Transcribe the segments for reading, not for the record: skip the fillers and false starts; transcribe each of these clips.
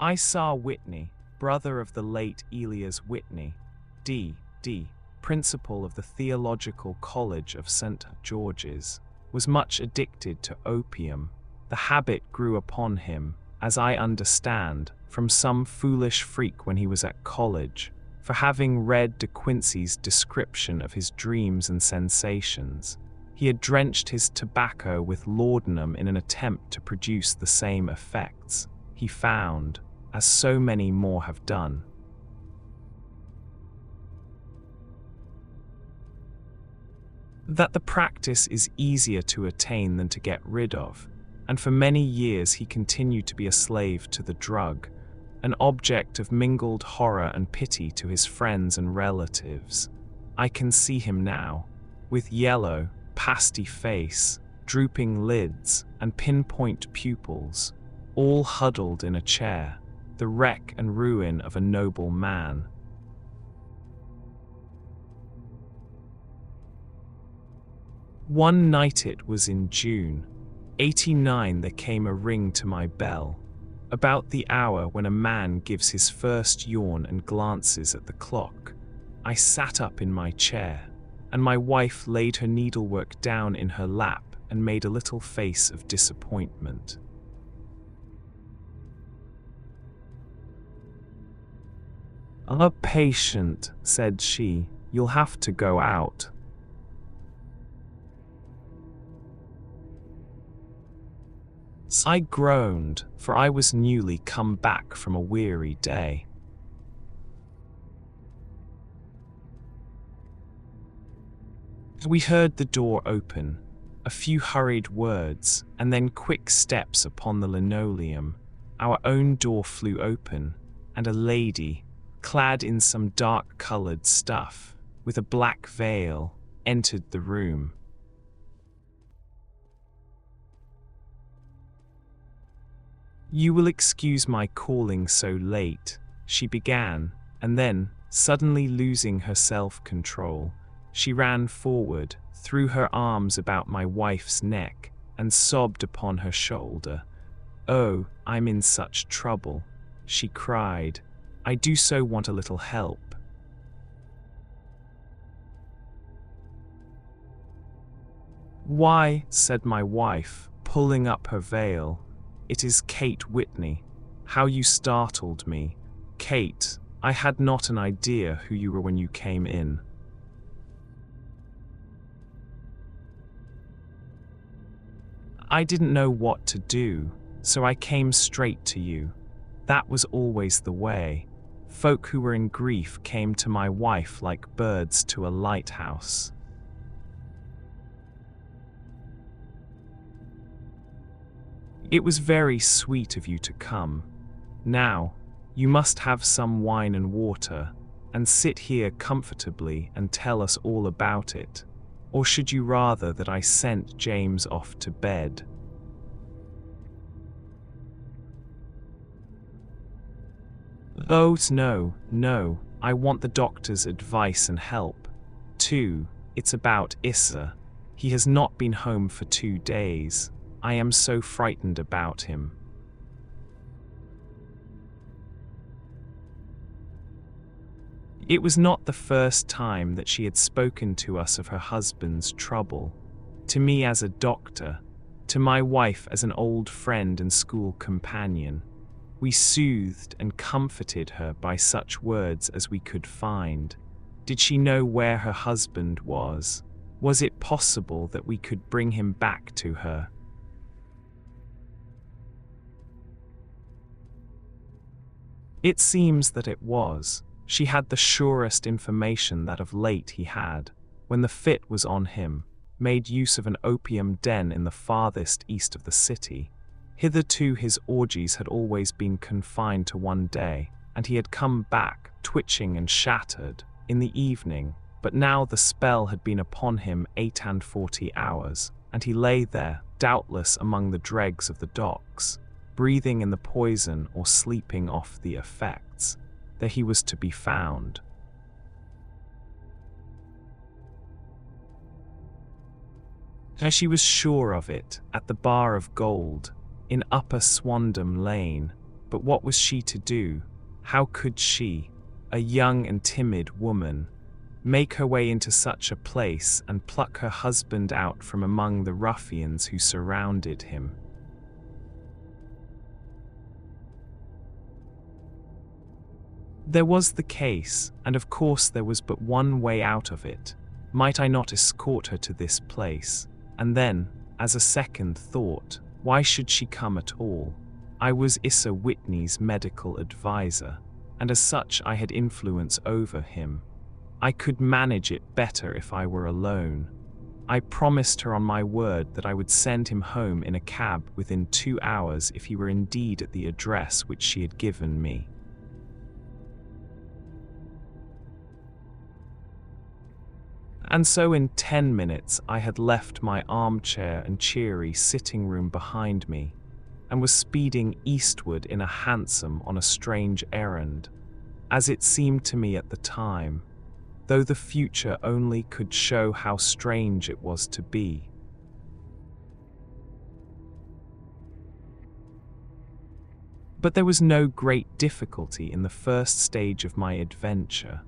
Isar Whitney, brother of the late Elias Whitney, D.D., principal of the Theological College of St. George's, was much addicted to opium. The habit grew upon him, as I understand, from some foolish freak when he was at college, for having read De Quincey's description of his dreams and sensations. He had drenched his tobacco with laudanum in an attempt to produce the same effects. He found, as so many more have done, that the practice is easier to attain than to get rid of, and for many years he continued to be a slave to the drug, an object of mingled horror and pity to his friends and relatives. I can see him now, with yellow, pasty face, drooping lids, and pinpoint pupils, all huddled in a chair, the wreck and ruin of a noble man. One night, it was in June, '89, there came a ring to my bell, about the hour when a man gives his first yawn and glances at the clock. I sat up in my chair, and my wife laid her needlework down in her lap and made a little face of disappointment. "A patient," said she. "You'll have to go out." I groaned, for I was newly come back from a weary day. We heard the door open, a few hurried words, and then quick steps upon the linoleum. Our own door flew open, and a lady, clad in some dark-colored stuff, with a black veil, entered the room. "You will excuse my calling so late," she began, and then, suddenly losing her self-control, she ran forward, threw her arms about my wife's neck, and sobbed upon her shoulder. "Oh, I'm in such trouble," she cried. "I do so want a little help." "Why," said my wife, pulling up her veil, "it is Kate Whitney. How you startled me. Kate, I had not an idea who you were when you came in." "I didn't know what to do, so I came straight to you. That was always the way. Folk who were in grief came to my wife like birds to a lighthouse." "It was very sweet of you to come. Now, you must have some wine and water, and sit here comfortably and tell us all about it. Or should you rather that I sent James off to bed?" "Oh, no, I want the doctor's advice and help. Too, it's about Issa. He has not been home for 2 days. I am so frightened about him." It was not the first time that she had spoken to us of her husband's trouble, to me as a doctor, to my wife as an old friend and school companion. We soothed and comforted her by such words as we could find. Did she know where her husband was? Was it possible that we could bring him back to her? It seems that it was. She had the surest information that of late he had, when the fit was on him, made use of an opium den in the farthest east of the city. Hitherto his orgies had always been confined to one day, and he had come back, twitching and shattered, in the evening, but now the spell had been upon him 48 hours, and he lay there, doubtless among the dregs of the docks, breathing in the poison or sleeping off the effects. There he was to be found. As she was sure of it, at the Bar of Gold, in Upper Swandam Lane, But what was she to do? How could she, a young and timid woman, make her way into such a place and pluck her husband out from among the ruffians who surrounded him? There was the case, and of course there was but one way out of it. Might I not escort her to this place? And then, as a second thought, why should she come at all? I was Issa Whitney's medical advisor, and as such I had influence over him. I could manage it better if I were alone. I promised her on my word that I would send him home in a cab within 2 hours if he were indeed at the address which she had given me. And so in 10 minutes I had left my armchair and cheery sitting room behind me, and was speeding eastward in a hansom on a strange errand, as it seemed to me at the time, though the future only could show how strange it was to be. But there was no great difficulty in the first stage of my adventure.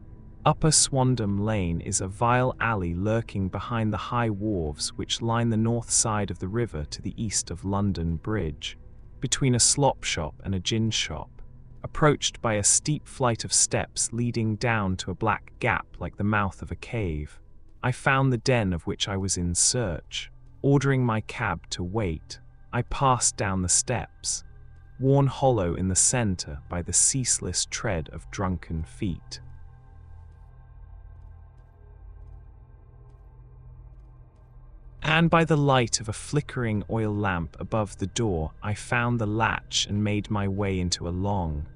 Upper Swandam Lane is a vile alley lurking behind the high wharves which line the north side of the river to the east of London Bridge, between a slop shop and a gin shop, approached by a steep flight of steps leading down to a black gap like the mouth of a cave. I found the den of which I was in search. Ordering my cab to wait, I passed down the steps, worn hollow in the centre by the ceaseless tread of drunken feet. And by the light of a flickering oil lamp above the door, I found the latch and made my way into a long,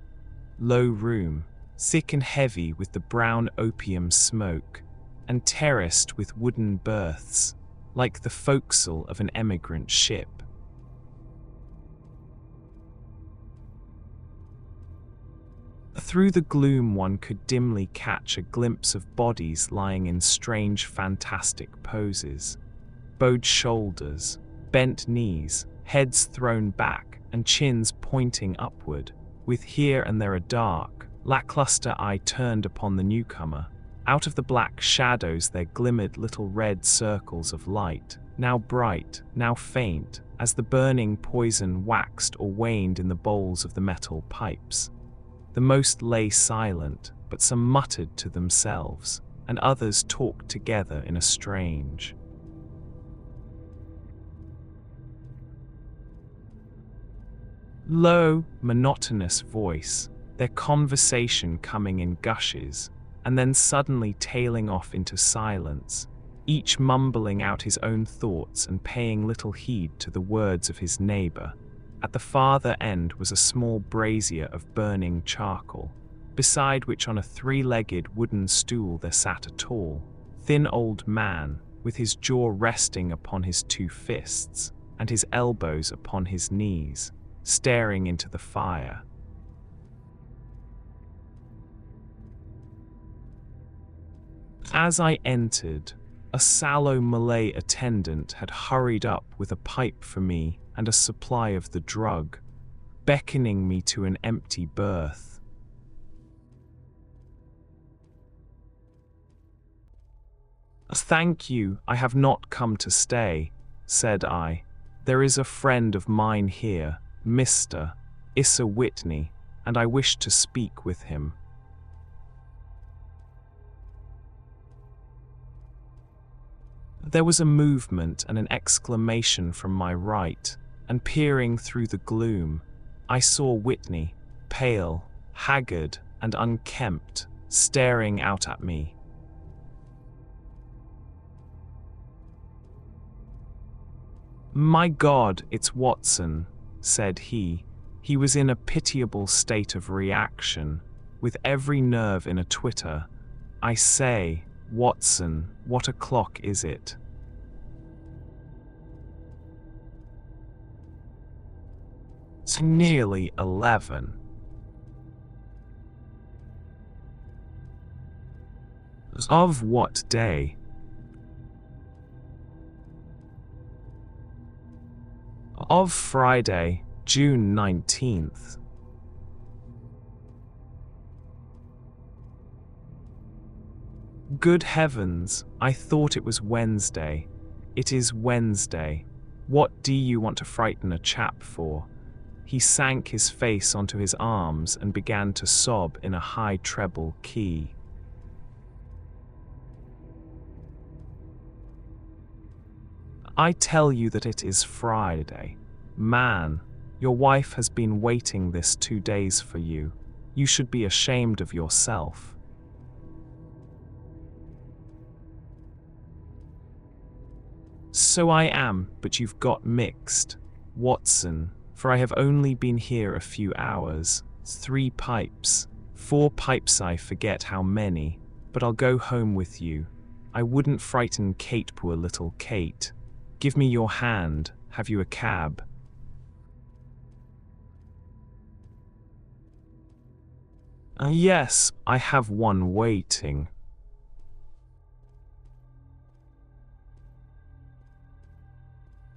low room, thick and heavy with the brown opium smoke, and terraced with wooden berths, like the forecastle of an emigrant ship. Through the gloom one could dimly catch a glimpse of bodies lying in strange, fantastic poses. Bowed shoulders, bent knees, heads thrown back, and chins pointing upward, with here and there a dark, lackluster eye turned upon the newcomer. Out of the black shadows there glimmered little red circles of light, now bright, now faint, as the burning poison waxed or waned in the bowls of the metal pipes. The most lay silent, but some muttered to themselves, and others talked together in a strange, low, monotonous voice, their conversation coming in gushes, and then suddenly tailing off into silence, each mumbling out his own thoughts and paying little heed to the words of his neighbour. At the farther end was a small brazier of burning charcoal, beside which on a 3-legged wooden stool there sat a tall, thin old man, with his jaw resting upon his 2 fists, and his elbows upon his knees, staring into the fire. As I entered, a sallow Malay attendant had hurried up with a pipe for me and a supply of the drug, beckoning me to an empty berth. "Thank you, I have not come to stay," said I. "There is a friend of mine here, Mr. Issa Whitney, and I wish to speak with him." There was a movement and an exclamation from my right, and peering through the gloom, I saw Whitney, pale, haggard, and unkempt, staring out at me. "My God, it's Watson," said he. He was in a pitiable state of reaction, with every nerve in a twitter. "I say, Watson, what o'clock is it?" "It's nearly 11. "Of what day?" "Of Friday, June 19th. Good heavens, I thought it was Wednesday. It is Wednesday. What do you want to frighten a chap for? He sank his face onto his arms and began to sob in a high treble key. I tell you that it is Friday. Man, your wife has been waiting this 2 days for you. You should be ashamed of yourself. So I am, but you've got mixed, Watson, for I have only been here a few hours. 3 pipes, 4 pipes, I forget how many, but I'll go home with you. I wouldn't frighten Kate, poor little Kate. Give me your hand. Have you a cab? Yes, I have one waiting.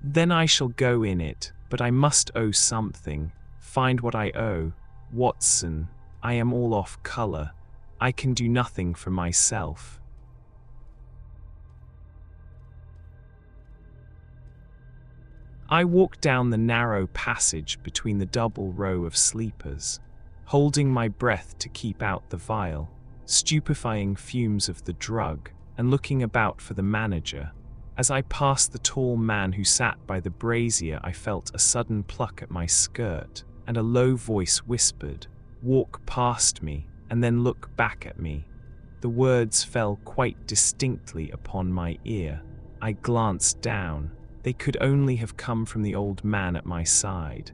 Then I shall go in it, but I must owe something. Find what I owe. Watson, I am all off color. I can do nothing for myself. I walked down the narrow passage between the double row of sleepers, holding my breath to keep out the vile, stupefying fumes of the drug, and looking about for the manager. As I passed the tall man who sat by the brazier, I felt a sudden pluck at my skirt, and a low voice whispered, "Walk past me, and then look back at me." The words fell quite distinctly upon my ear. I glanced down. They could only have come from the old man at my side.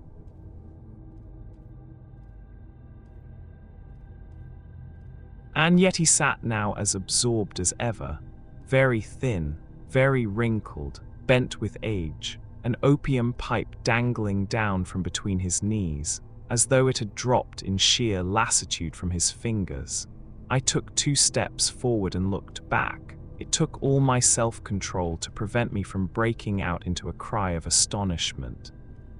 And yet he sat now as absorbed as ever, very thin, very wrinkled, bent with age, an opium pipe dangling down from between his knees, as though it had dropped in sheer lassitude from his fingers. I took 2 steps forward and looked back. It took all my self-control to prevent me from breaking out into a cry of astonishment.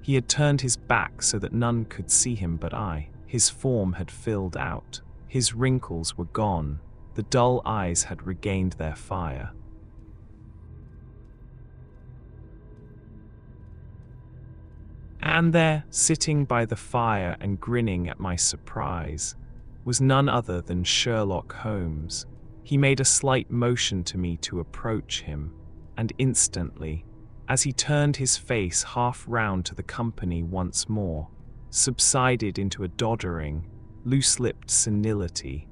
He had turned his back so that none could see him but I. His form had filled out. His wrinkles were gone. The dull eyes had regained their fire. And there, sitting by the fire and grinning at my surprise, was none other than Sherlock Holmes. He made a slight motion to me to approach him, and instantly, as he turned his face half round to the company once more, subsided into a doddering, loose-lipped senility.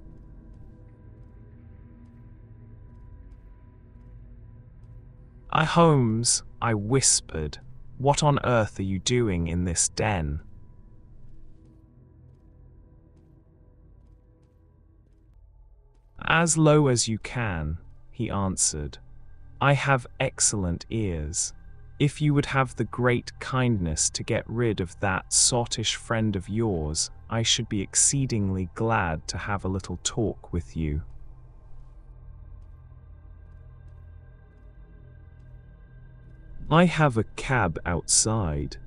Holmes," I whispered, "what on earth are you doing in this den?" "As low as you can," he answered. "I have excellent ears. If you would have the great kindness to get rid of that sottish friend of yours, I should be exceedingly glad to have a little talk with you." "I have a cab outside."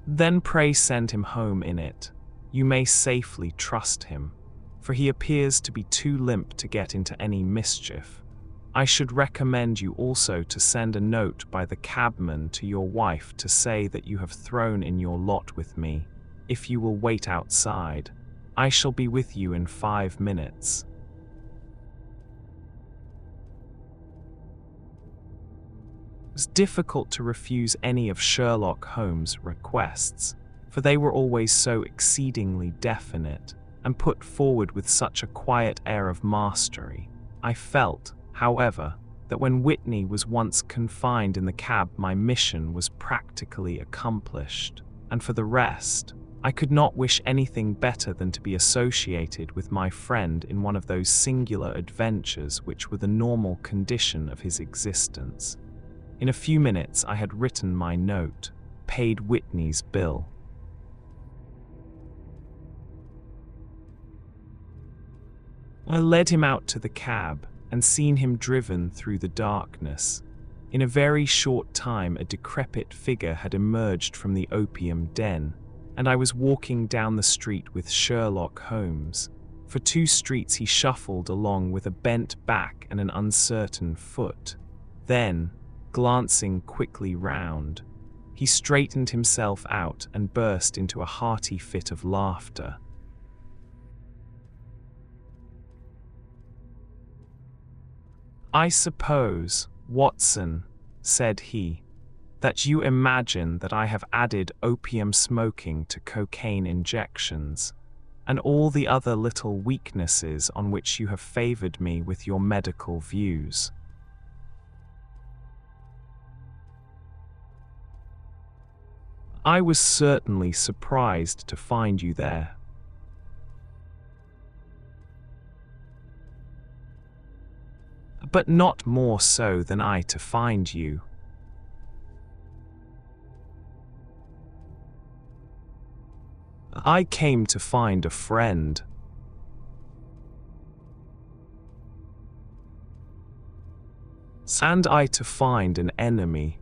"Then pray send him home in it. You may safely trust him, for he appears to be too limp to get into any mischief. I should recommend you also to send a note by the cabman to your wife to say that you have thrown in your lot with me. If you will wait outside, I shall be with you in 5 minutes. It was difficult to refuse any of Sherlock Holmes' requests, for they were always so exceedingly definite, and put forward with such a quiet air of mastery. I felt, however, that when Whitney was once confined in the cab, my mission was practically accomplished, and for the rest, I could not wish anything better than to be associated with my friend in one of those singular adventures which were the normal condition of his existence. In a few minutes I had written my note, paid Whitney's bill. I led him out to the cab and seen him driven through the darkness. In a very short time a decrepit figure had emerged from the opium den. and I was walking down the street with Sherlock Holmes. For 2 streets he shuffled along with a bent back and an uncertain foot. Then, glancing quickly round, he straightened himself out and burst into a hearty fit of laughter. "I suppose, Watson," said he, "that you imagine that I have added opium smoking to cocaine injections, and all the other little weaknesses on which you have favored me with your medical views. I was certainly surprised to find you there. But not more so than I to find you. I came to find a friend. And I to find an enemy.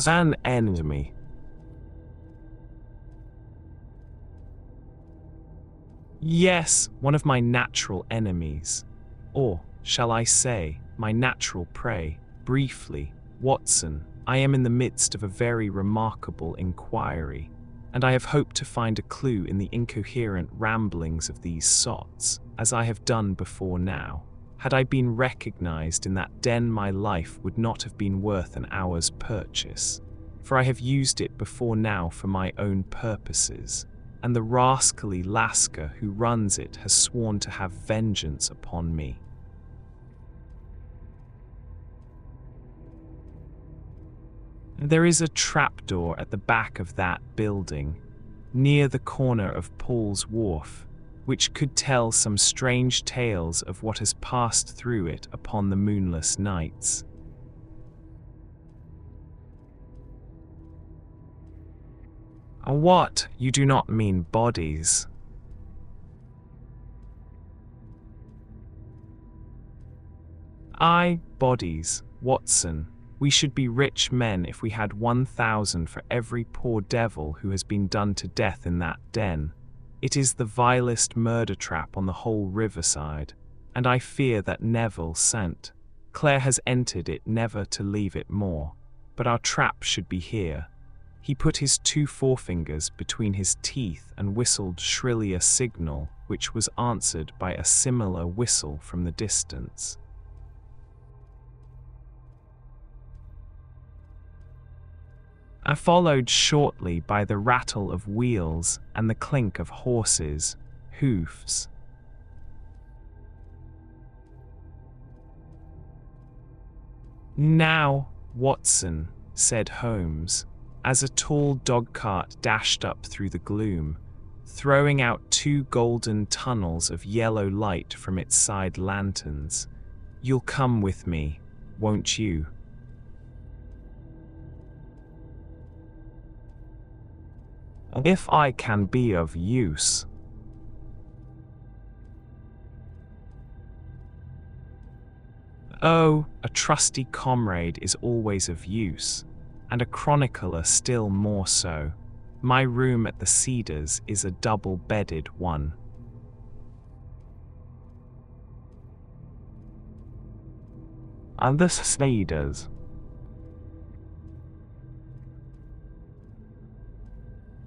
An enemy. Yes, one of my natural enemies. Or, shall I say, my natural prey. Briefly, Watson, I am in the midst of a very remarkable inquiry, and I have hoped to find a clue in the incoherent ramblings of these sots, as I have done before now. Had I been recognized in that den, my life would not have been worth an hour's purchase, for I have used it before now for my own purposes, and the rascally Lascar who runs it has sworn to have vengeance upon me. There is a trapdoor at the back of that building, near the corner of Paul's Wharf, which could tell some strange tales of what has passed through it upon the moonless nights. What, you do not mean bodies? Aye, bodies, Watson. We should be rich men if we had 1,000 for every poor devil who has been done to death in that den. It is the vilest murder trap on the whole riverside, and I fear that Neville sent. Clare has entered it never to leave it more, but our trap should be here. He put his 2 forefingers between his teeth and whistled shrilly a signal, which was answered by a similar whistle from the distance. Followed shortly by the rattle of wheels and the clink of horses' hoofs. "Now, Watson," said Holmes, as a tall dogcart dashed up through the gloom, throwing out 2 golden tunnels of yellow light from its side lanterns. "You'll come with me, won't you?" "If I can be of use." "Oh, a trusty comrade is always of use, and a chronicler still more so. My room at the Cedars is a double-bedded one." "And the Cedars?"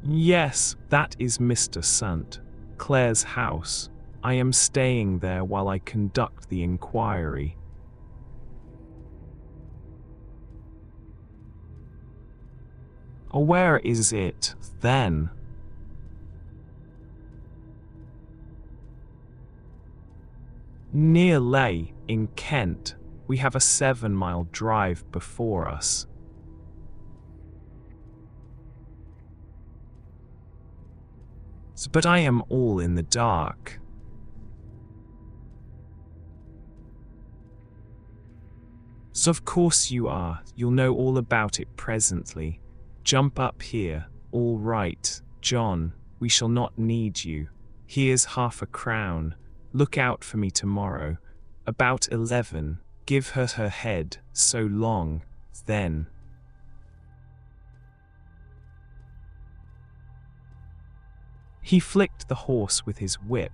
"Yes, that is Mr. Sant, Clare's house. I am staying there while I conduct the inquiry." "Where is it, then?" "Near Leigh, in Kent. We have a 7-mile drive before us." "But I am all in the dark." "So of course you are. You'll know all about it presently. Jump up here." "All right, John, we shall not need you. Here's £0.50. Look out for me tomorrow. About 11. Give her her head, so long. Then, he flicked the horse with his whip,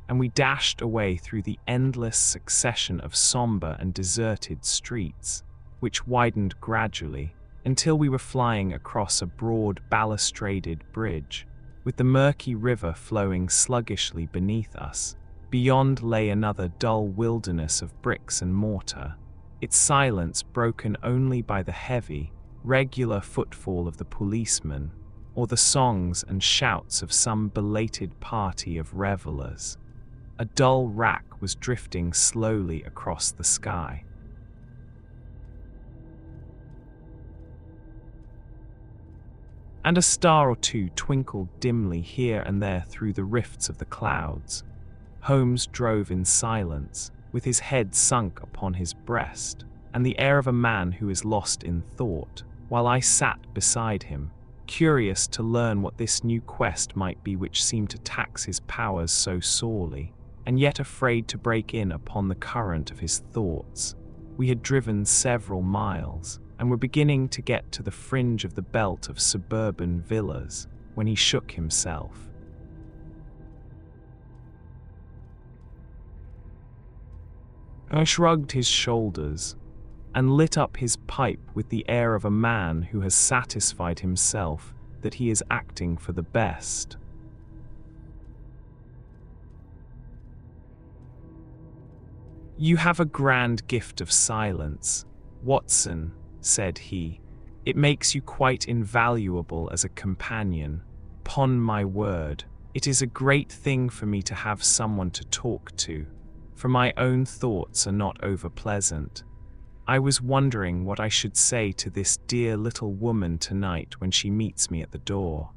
and we dashed away through the endless succession of somber and deserted streets, which widened gradually until we were flying across a broad balustraded bridge, with the murky river flowing sluggishly beneath us. Beyond lay another dull wilderness of bricks and mortar, its silence broken only by the heavy, regular footfall of the policeman, or the songs and shouts of some belated party of revelers. A dull rack was drifting slowly across the sky. And a star or two twinkled dimly here and there through the rifts of the clouds. Holmes drove in silence, with his head sunk upon his breast, and the air of a man who is lost in thought, while I sat beside him, curious to learn what this new quest might be which seemed to tax his powers so sorely, and yet afraid to break in upon the current of his thoughts. We had driven several miles, and were beginning to get to the fringe of the belt of suburban villas, when he shook himself. I shrugged his shoulders, and lit up his pipe with the air of a man who has satisfied himself that he is acting for the best. "You have a grand gift of silence, Watson," said he. "It makes you quite invaluable as a companion. 'Pon my word, it is a great thing for me to have someone to talk to, for my own thoughts are not over pleasant. I was wondering what I should say to this dear little woman tonight when she meets me at the door."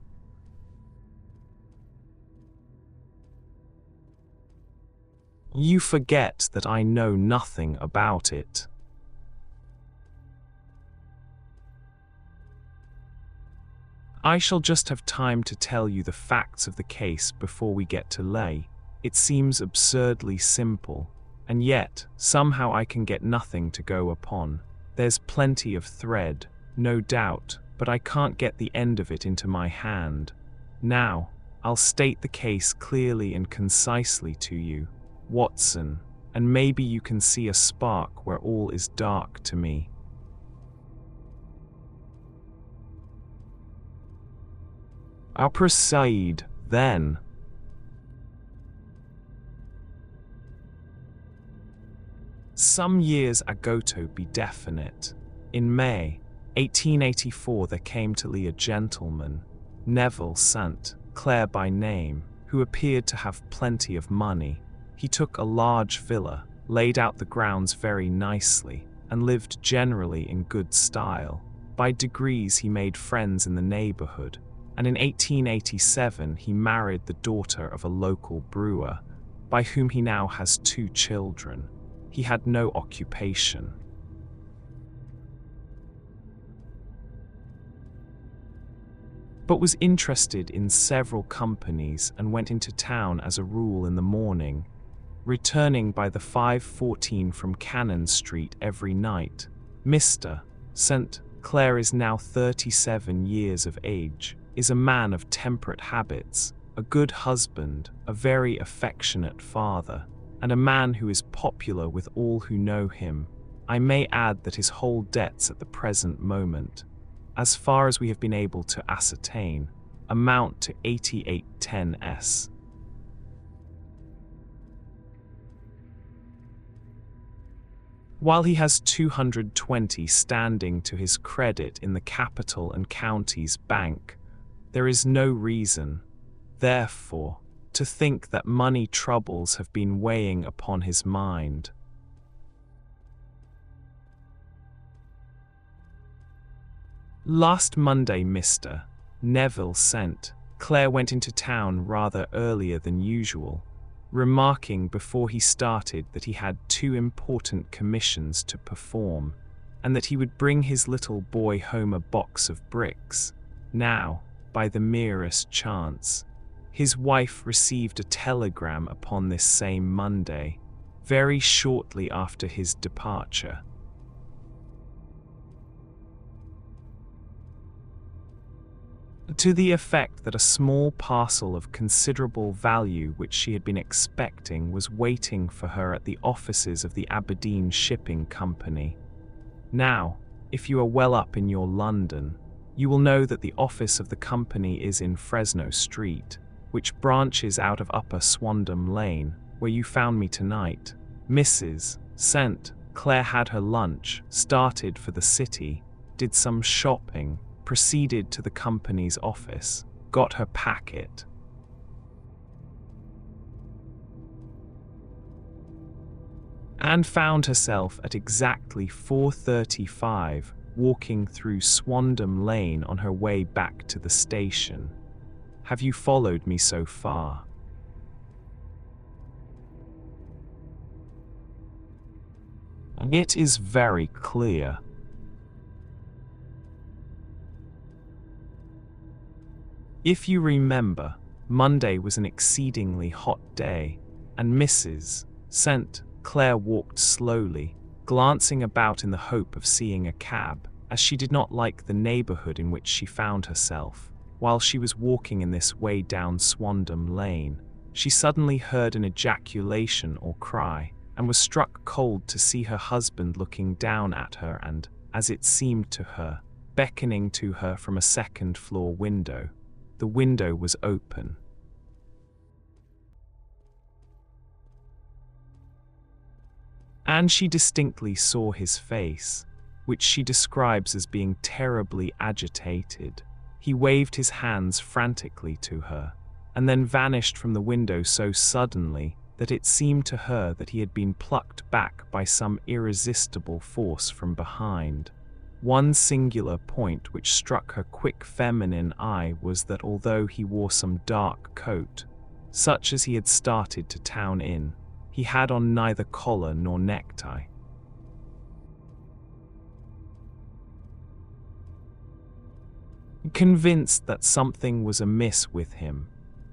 "You forget that I know nothing about it." "I shall just have time to tell you the facts of the case before we get to lay. It seems absurdly simple, and yet somehow I can get nothing to go upon. There's plenty of thread, no doubt, but I can't get the end of it into my hand. Now, I'll state the case clearly and concisely to you, Watson, and maybe you can see a spark where all is dark to me." "I'll proceed, then." Some years ago, to be definite, in May 1884, there came to Lee a gentleman, Neville St. Clair by name, who appeared to have plenty of money. He took a large villa, laid out the grounds very nicely, and lived generally in good style. By degrees he made friends in the neighborhood, and in 1887 he married the daughter of a local brewer, by whom he now has 2 children. He had no occupation. But was interested in several companies and went into town as a rule in the morning, returning by the 5:14 from Cannon Street every night. Mr. St. Clair is now 37 years of age, is a man of temperate habits, a good husband, a very affectionate father, and a man who is popular with all who know him. I may add that his whole debts at the present moment, as far as we have been able to ascertain, amount to 8810s. While he has 220 standing to his credit in the capital and county's bank, there is no reason, therefore, to think that money troubles have been weighing upon his mind. Last Monday, Mr. Neville St. Clair went into town rather earlier than usual, remarking before he started that he had 2 important commissions to perform, and that he would bring his little boy home a box of bricks. Now, by the merest chance, his wife received a telegram upon this same Monday, very shortly after his departure. to the effect that a small parcel of considerable value which she had been expecting was waiting for her at the offices of the Aberdeen Shipping Company. Now, if you are well up in your London, you will know that the office of the company is in Fresno Street, which branches out of Upper Swandam Lane, where you found me tonight. Mrs. St. Clair had her lunch, started for the city, did some shopping, proceeded to the company's office, got her packet, and found herself at exactly 4:35 walking through Swandam Lane on her way back to the station. Have you followed me so far? It is very clear. If you remember, Monday was an exceedingly hot day, and Mrs. St. Clair walked slowly, glancing about in the hope of seeing a cab, as she did not like the neighborhood in which she found herself. While she was walking in this way down Swandam Lane, she suddenly heard an ejaculation or cry, and was struck cold to see her husband looking down at her and, as it seemed to her, beckoning to her from a second-floor window. The window was open. And she distinctly saw his face, which she describes as being terribly agitated. He waved his hands frantically to her, and then vanished from the window so suddenly that it seemed to her that he had been plucked back by some irresistible force from behind. One singular point which struck her quick feminine eye was that although he wore some dark coat, such as he had started to town in, he had on neither collar nor necktie. Convinced that something was amiss with him,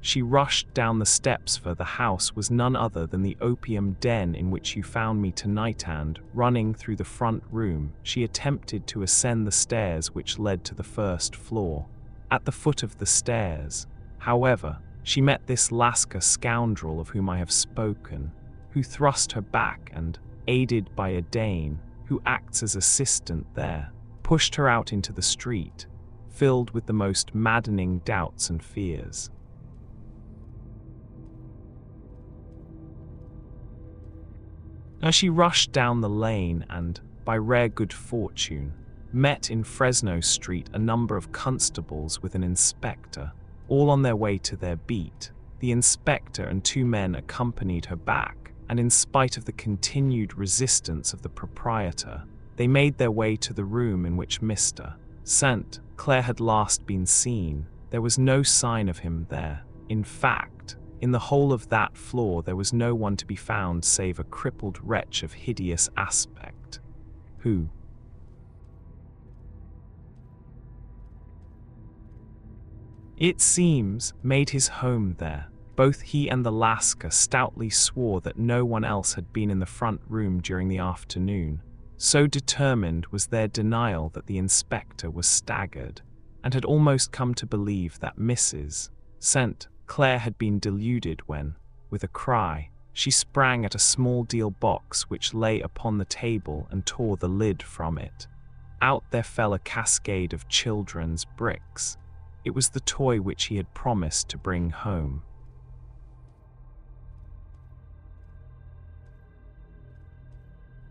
she rushed down the steps, for the house was none other than the opium den in which you found me tonight, and, running through the front room, she attempted to ascend the stairs which led to the first floor. At the foot of the stairs, however, she met this Lascar scoundrel of whom I have spoken, who thrust her back and, aided by a Dane, who acts as assistant there, pushed her out into the street, filled with the most maddening doubts and fears. As she rushed down the lane and, by rare good fortune, met in Fresno Street a number of constables with an inspector, all on their way to their beat. The inspector and two men accompanied her back, and in spite of the continued resistance of the proprietor, they made their way to the room in which Mr. St. Clair had last been seen. There was no sign of him there. In fact, in the whole of that floor there was no one to be found save a crippled wretch of hideous aspect, who, it seems, made his home there. Both he and the Lascar stoutly swore that no one else had been in the front room during the afternoon. So determined was their denial that the inspector was staggered, and had almost come to believe that Mrs. St. Clair had been deluded when, with a cry, she sprang at a small deal box which lay upon the table and tore the lid from it. Out there fell a cascade of children's bricks. It was the toy which he had promised to bring home.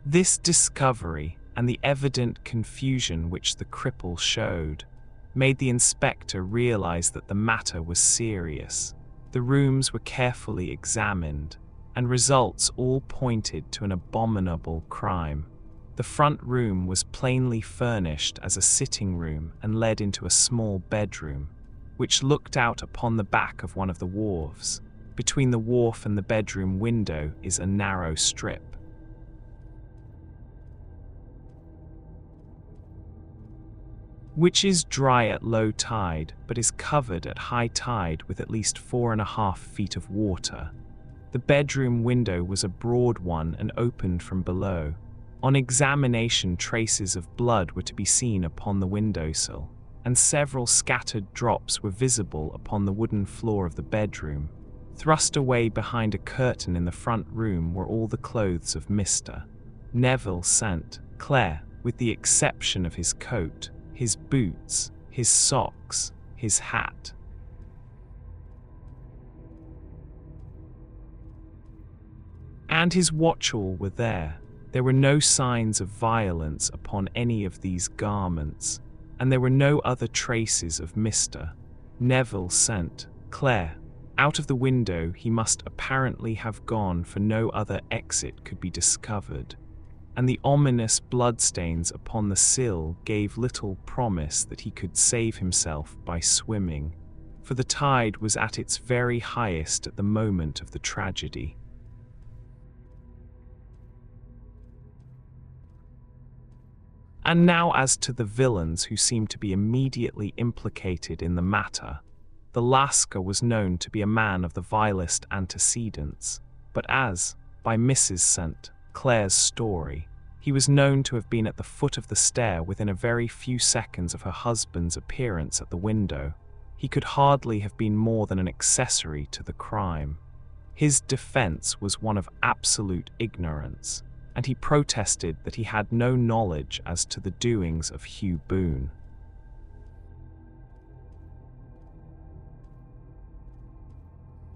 This discovery, and the evident confusion which the cripple showed, made the inspector realize that the matter was serious. The rooms were carefully examined, and results all pointed to an abominable crime. The front room was plainly furnished as a sitting room and led into a small bedroom, which looked out upon the back of one of the wharves. Between the wharf and the bedroom window is a narrow strip, which is dry at low tide, but is covered at high tide with at least 4.5 feet of water. The bedroom window was a broad one and opened from below. On examination, traces of blood were to be seen upon the windowsill, and several scattered drops were visible upon the wooden floor of the bedroom. Thrust away behind a curtain in the front room were all the clothes of Mr. Neville St. Clair, with the exception of his coat, his boots, his socks, his hat. And his watch-all were there. There were no signs of violence upon any of these garments, and there were no other traces of Mr. Neville St. Clair. Out of the window he must apparently have gone, for no other exit could be discovered, and the ominous bloodstains upon the sill gave little promise that he could save himself by swimming, for the tide was at its very highest at the moment of the tragedy. And now as to the villains who seemed to be immediately implicated in the matter. The Lascar was known to be a man of the vilest antecedents, but as, by Mrs. St. Clair's story, he was known to have been at the foot of the stair within a very few seconds of her husband's appearance at the window, he could hardly have been more than an accessory to the crime. His defense was one of absolute ignorance, and he protested that he had no knowledge as to the doings of Hugh Boone.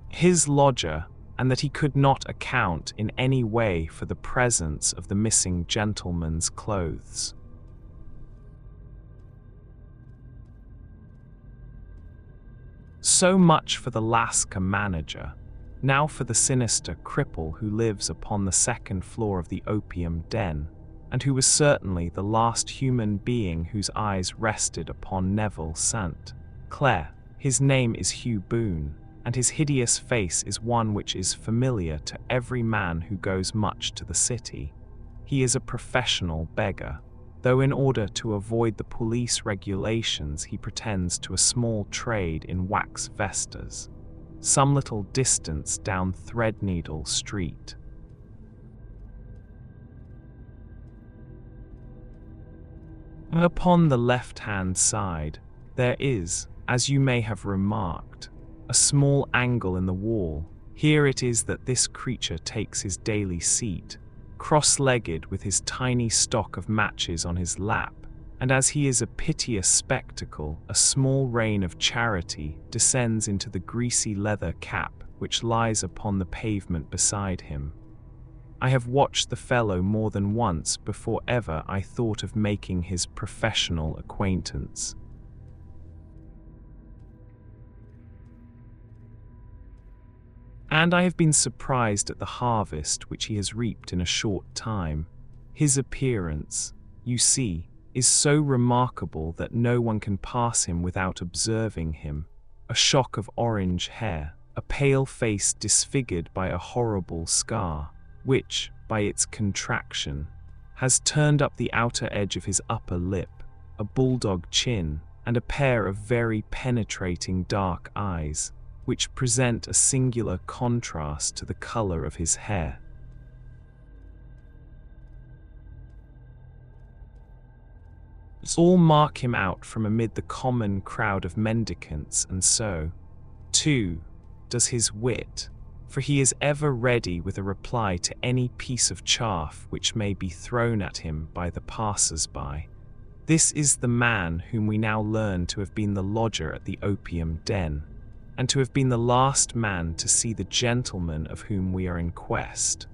His lodger, and that he could not account in any way for the presence of the missing gentleman's clothes. So much for the Lascar manager. Now for the sinister cripple who lives upon the second floor of the opium den, and who was certainly the last human being whose eyes rested upon Neville St. Clair. His name is Hugh Boone, and his hideous face is one which is familiar to every man who goes much to the city. He is a professional beggar, though in order to avoid the police regulations he pretends to a small trade in wax vestas, some little distance down Threadneedle Street. Upon the left-hand side, there is, as you may have remarked, a small angle in the wall. Here it is that this creature takes his daily seat, cross-legged with his tiny stock of matches on his lap, and as he is a piteous spectacle, a small rain of charity descends into the greasy leather cap which lies upon the pavement beside him. I have watched the fellow more than once before ever I thought of making his professional acquaintance. And I have been surprised at the harvest which he has reaped in a short time. His appearance, you see, is so remarkable that no one can pass him without observing him. A shock of orange hair, a pale face disfigured by a horrible scar, which, by its contraction, has turned up the outer edge of his upper lip, a bulldog chin, and a pair of very penetrating dark eyes, which present a singular contrast to the color of his hair. All mark him out from amid the common crowd of mendicants, and so, too, does his wit, for he is ever ready with a reply to any piece of chaff which may be thrown at him by the passers-by. This is the man whom we now learn to have been the lodger at the opium den, and to have been the last man to see the gentleman of whom we are in quest.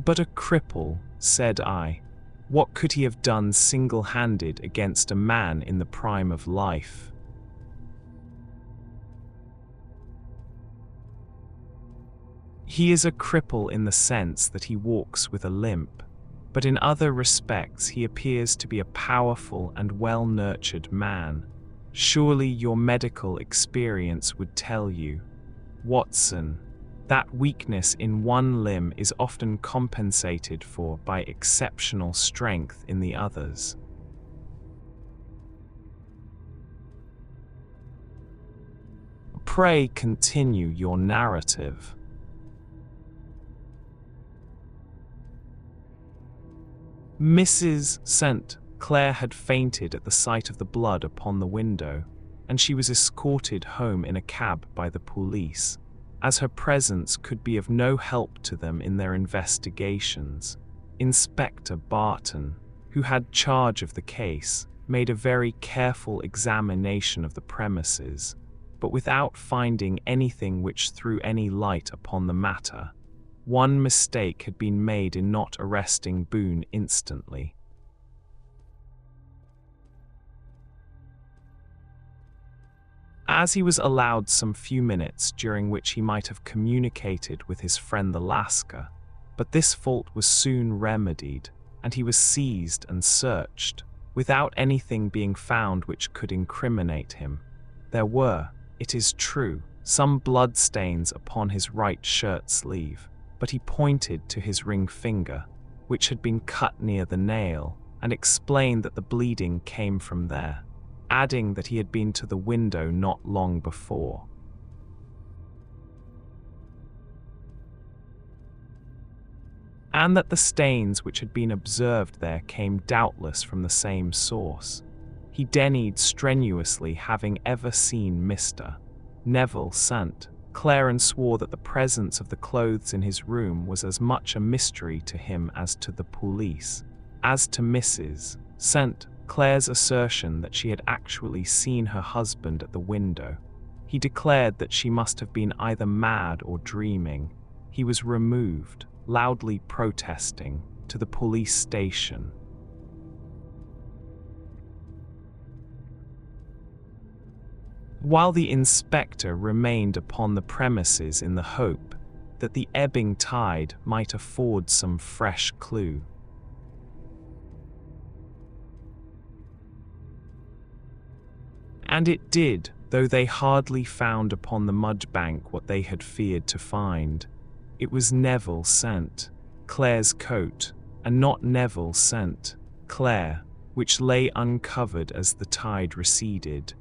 But a cripple, said I. What could he have done single-handed against a man in the prime of life? He is a cripple in the sense that he walks with a limp, but in other respects he appears to be a powerful and well-nurtured man. Surely your medical experience would tell you, Watson, that weakness in one limb is often compensated for by exceptional strength in the others. Pray continue your narrative. Mrs. St. Clair had fainted at the sight of the blood upon the window, and she was escorted home in a cab by the police, as her presence could be of no help to them in their investigations. Inspector Barton, who had charge of the case, made a very careful examination of the premises, but without finding anything which threw any light upon the matter. One mistake had been made in not arresting Boone instantly. As he was allowed some few minutes during which he might have communicated with his friend the Lascar, but this fault was soon remedied, and he was seized and searched, without anything being found which could incriminate him. There were, it is true, some bloodstains upon his right shirt sleeve, but he pointed to his ring finger, which had been cut near the nail, and explained that the bleeding came from there, adding that he had been to the window not long before. And that the stains which had been observed there came doubtless from the same source. He denied strenuously having ever seen Mr. Neville St. Clair, and swore that the presence of the clothes in his room was as much a mystery to him as to the police. As to Mrs. St. Clair's assertion that she had actually seen her husband at the window, he declared that she must have been either mad or dreaming. He was removed, loudly protesting, to the police station. While the inspector remained upon the premises in the hope that the ebbing tide might afford some fresh clue. And it did, though they hardly found upon the mudbank what they had feared to find. It was Neville St. Clair's coat, and not Neville St. Clair, which lay uncovered as the tide receded.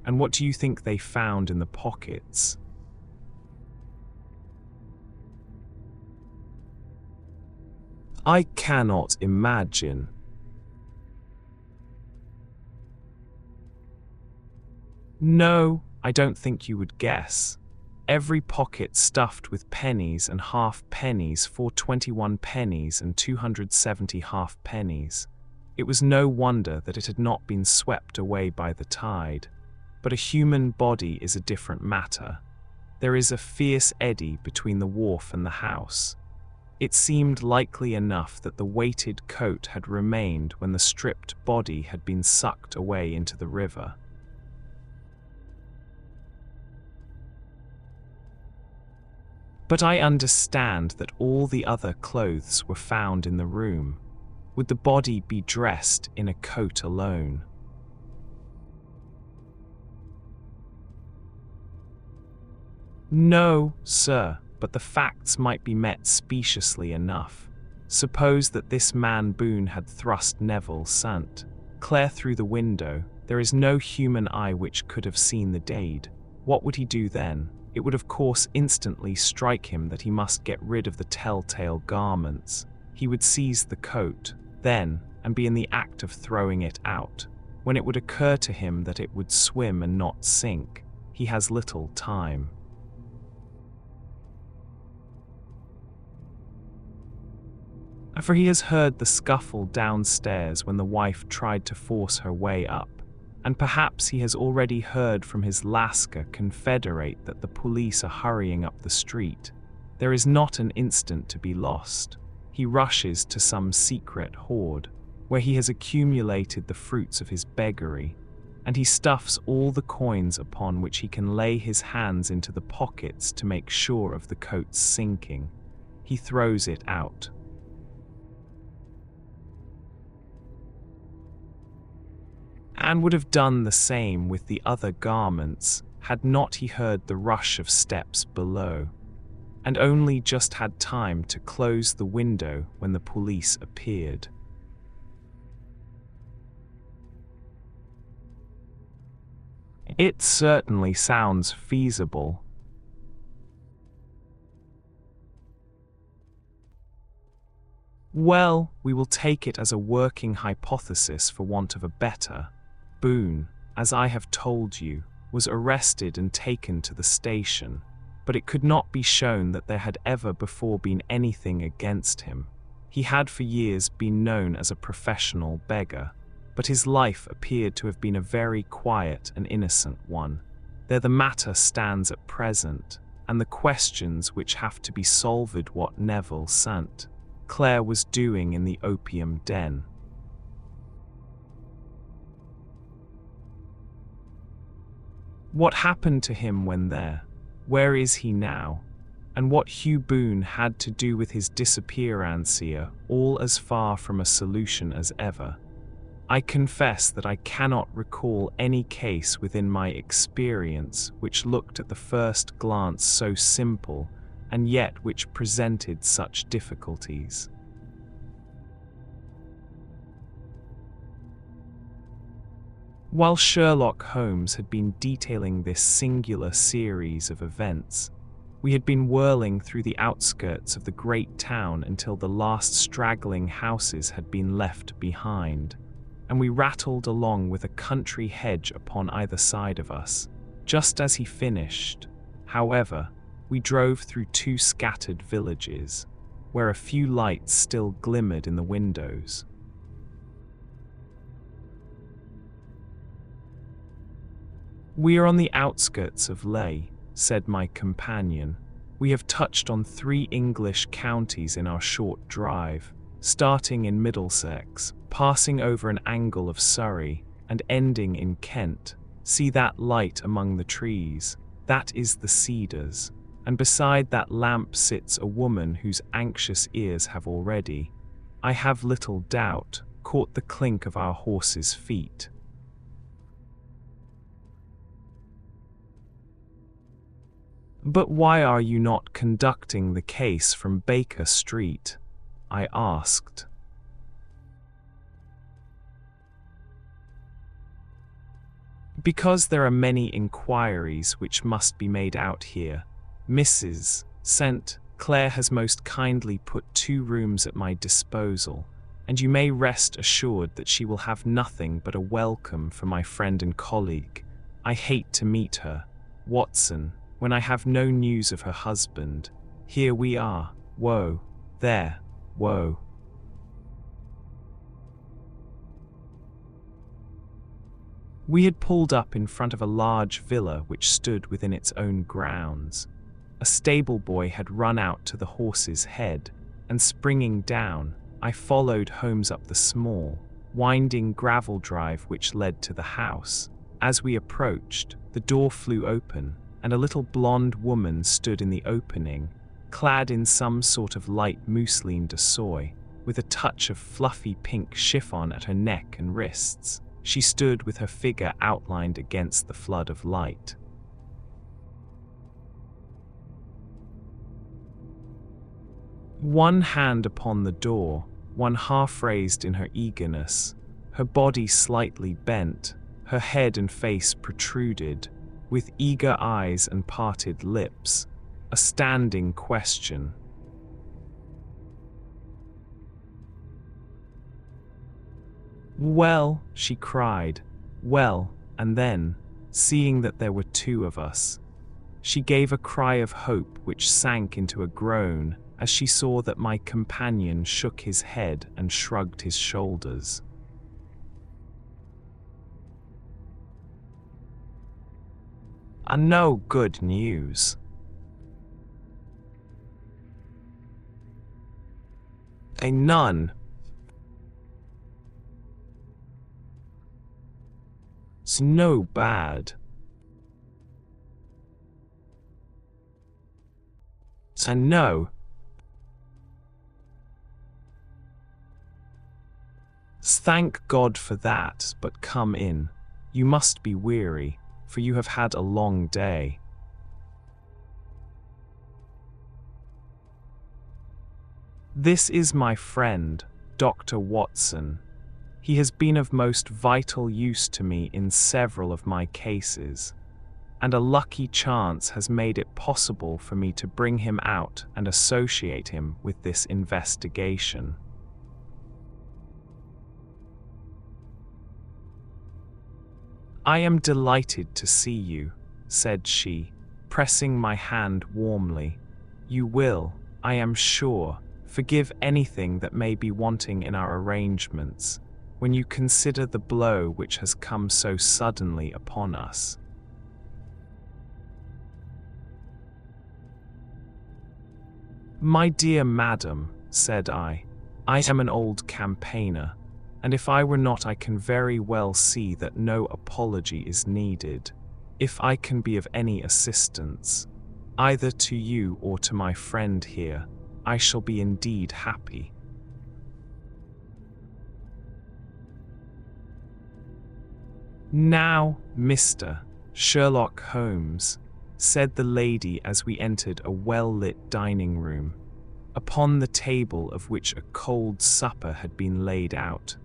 And what do you think they found in the pockets? I cannot imagine. No, I don't think you would guess. Every pocket stuffed with pennies and half pennies, for 21 pennies and 270 half pennies. It was no wonder that it had not been swept away by the tide. But a human body is a different matter. There is a fierce eddy between the wharf and the house. It seemed likely enough that the weighted coat had remained when the stripped body had been sucked away into the river. But I understand that all the other clothes were found in the room. Would the body be dressed in a coat alone? No, sir, but the facts might be met speciously enough. Suppose that this man Boone had thrust Neville St. Clair through the window. There is no human eye which could have seen the deed. What would he do then? It would of course instantly strike him that he must get rid of the telltale garments. He would seize the coat, then, and be in the act of throwing it out, when it would occur to him that it would swim and not sink. He has little time. For he has heard the scuffle downstairs when the wife tried to force her way up, and perhaps he has already heard from his Lascar confederate that the police are hurrying up the street. There is not an instant to be lost. He rushes to some secret hoard, where he has accumulated the fruits of his beggary, and he stuffs all the coins upon which he can lay his hands into the pockets to make sure of the coat's sinking. He throws it out. And would have done the same with the other garments had not he heard the rush of steps below, and only just had time to close the window when the police appeared. It certainly sounds feasible. Well, we will take it as a working hypothesis for want of a better. Boone, as I have told you, was arrested and taken to the station, but it could not be shown that there had ever before been anything against him. He had for years been known as a professional beggar, but his life appeared to have been a very quiet and innocent one. There the matter stands at present, and the questions which have to be solved what Neville St. Clair was doing in the opium den. What happened to him when there? Where is he now? And what Hugh Boone had to do with his disappearance here, all as far from a solution as ever. I confess that I cannot recall any case within my experience which looked at the first glance so simple, and yet which presented such difficulties. While Sherlock Holmes had been detailing this singular series of events, we had been whirling through the outskirts of the great town until the last straggling houses had been left behind, and we rattled along with a country hedge upon either side of us. Just as he finished, however, we drove through two scattered villages, where a few lights still glimmered in the windows. "We are on the outskirts of Leigh," said my companion. "We have touched on 3 English counties in our short drive, starting in Middlesex, passing over an angle of Surrey, and ending in Kent. See that light among the trees? That is the Cedars, and beside that lamp sits a woman whose anxious ears have already, I have little doubt, caught the clink of our horses' feet." "But why are you not conducting the case from Baker Street?" I asked. "Because there are many inquiries which must be made out here. Mrs. St. Clair has most kindly put 2 rooms at my disposal, and you may rest assured that she will have nothing but a welcome for my friend and colleague. I hate to meet her, Watson, when I have no news of her husband. Here we are, woe, there, woe." We had pulled up in front of a large villa which stood within its own grounds. A stable boy had run out to the horse's head, and springing down, I followed Holmes up the small, winding gravel drive which led to the house. As we approached, the door flew open, and a little blonde woman stood in the opening, clad in some sort of light mousseline de soie, with a touch of fluffy pink chiffon at her neck and wrists. She stood with her figure outlined against the flood of light. One hand upon the door, one half raised in her eagerness, her body slightly bent, her head and face protruded, with eager eyes and parted lips, a standing question. "Well," she cried, "well," and then, seeing that there were 2 of us, she gave a cry of hope which sank into a groan as she saw that my companion shook his head and shrugged his shoulders. "No good news." "None." "'S no bad." "'S no." "Thank God for that, but come in. You must be weary, for you have had a long day." "This is my friend, Dr. Watson. He has been of most vital use to me in several of my cases, and a lucky chance has made it possible for me to bring him out and associate him with this investigation." I am delighted to see you, said she, pressing my hand warmly. You will, I am sure, forgive anything that may be wanting in our arrangements, when you consider the blow which has come so suddenly upon us. My dear madam, said I am an old campaigner, and if I were not, I can very well see that no apology is needed. If I can be of any assistance, either to you or to my friend here, I shall be indeed happy. Now, Mr. Sherlock Holmes, said the lady as we entered a well-lit dining room, upon the table of which a cold supper had been laid out,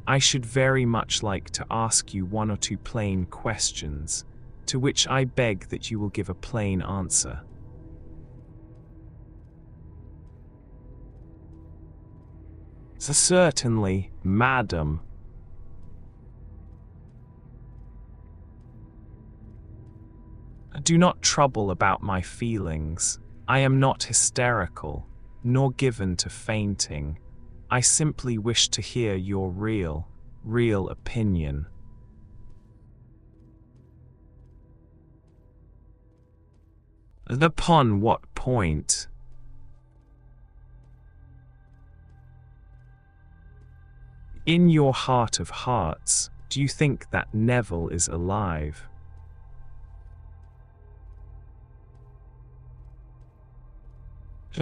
I should very much like to ask you one or two plain questions, to which I beg that you will give a plain answer. Certainly, madam. Do not trouble about my feelings. I am not hysterical, nor given to fainting. I simply wish to hear your real opinion. Upon what point? In your heart of hearts, do you think that Neville is alive?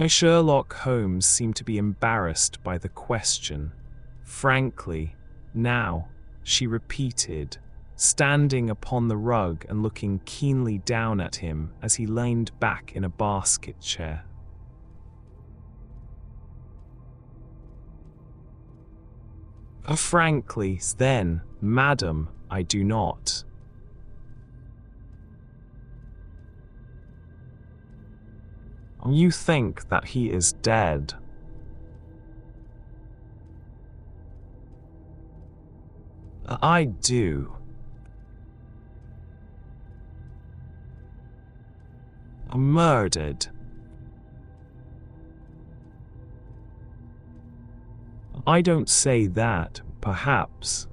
Sherlock Holmes seemed to be embarrassed by the question. Frankly, now, she repeated, standing upon the rug and looking keenly down at him as he leaned back in a basket chair. Frankly, then, madam, I do not. You think that he is dead? I do. Murdered. I don't say that, perhaps.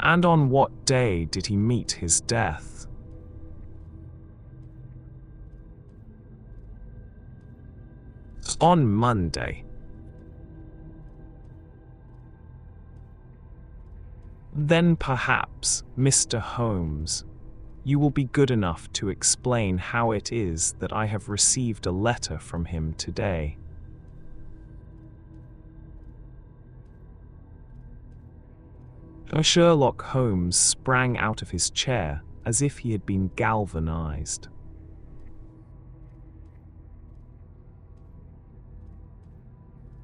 And on what day did he meet his death? On Monday. Then perhaps, Mr. Holmes, you will be good enough to explain how it is that I have received a letter from him today. Sherlock Holmes sprang out of his chair as if he had been galvanized.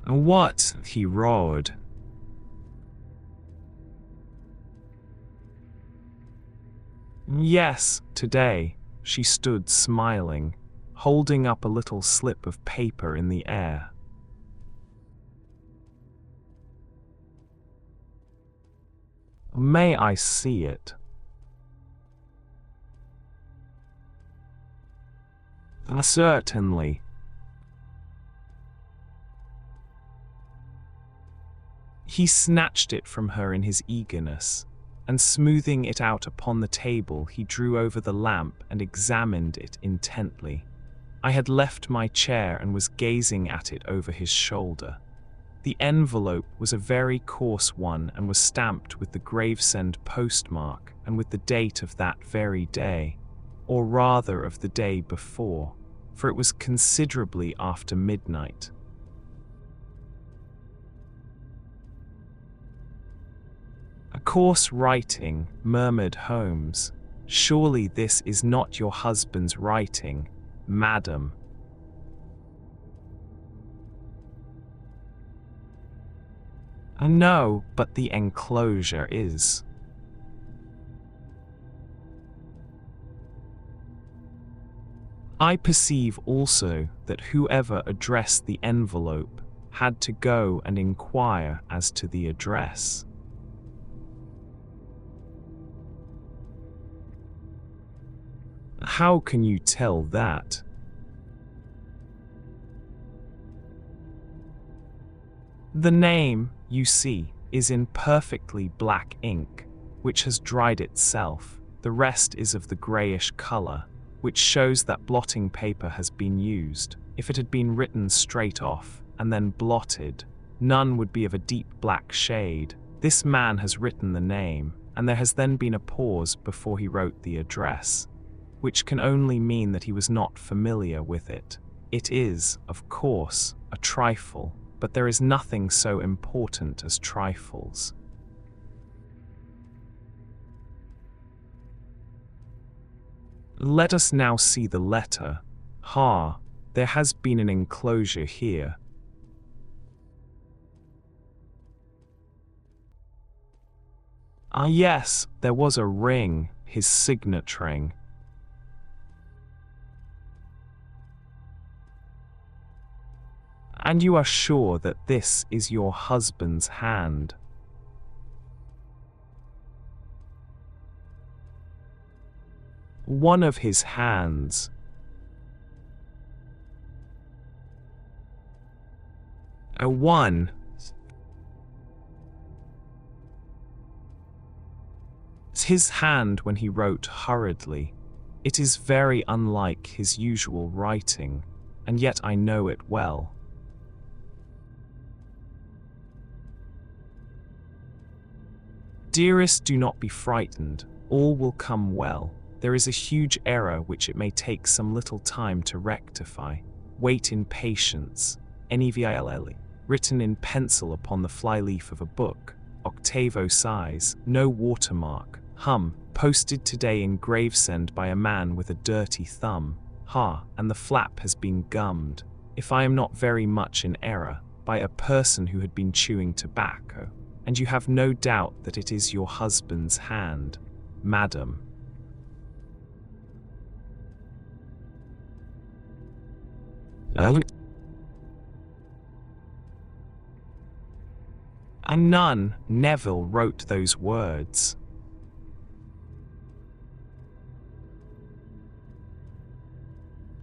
What? He roared. Yes, today. She stood smiling, holding up a little slip of paper in the air. May I see it? Certainly. He snatched it from her in his eagerness, and smoothing it out upon the table, he drew over the lamp and examined it intently. I had left my chair and was gazing at it over his shoulder. The envelope was a very coarse one and was stamped with the Gravesend postmark and with the date of that very day, or rather of the day before, for it was considerably after midnight. A coarse writing, murmured Holmes. Surely this is not your husband's writing, madam. No, but the enclosure is. I perceive also that whoever addressed the envelope had to go and inquire as to the address. How can you tell that? The name, you see, is in perfectly black ink, which has dried itself. The rest is of the grayish color, which shows that blotting paper has been used. If it had been written straight off and then blotted, none would be of a deep black shade. This man has written the name, and there has then been a pause before he wrote the address, which can only mean that he was not familiar with it. It is, of course, a trifle, but there is nothing so important as trifles. Let us now see the letter. There has been an enclosure here. Yes, there was a ring, his signet ring. And you are sure that this is your husband's hand? One of his hands. One. It's his hand when he wrote hurriedly. It is very unlike his usual writing, and yet I know it well. Dearest, do not be frightened. All will come well. There is a huge error which it may take some little time to rectify. Wait in patience. Nevill, written in pencil upon the flyleaf of a book, octavo size, no watermark. Posted today in Gravesend by a man with a dirty thumb. And the flap has been gummed, if I am not very much in error, by a person who had been chewing tobacco. And you have no doubt that it is your husband's hand, madam. And none, Neville wrote those words.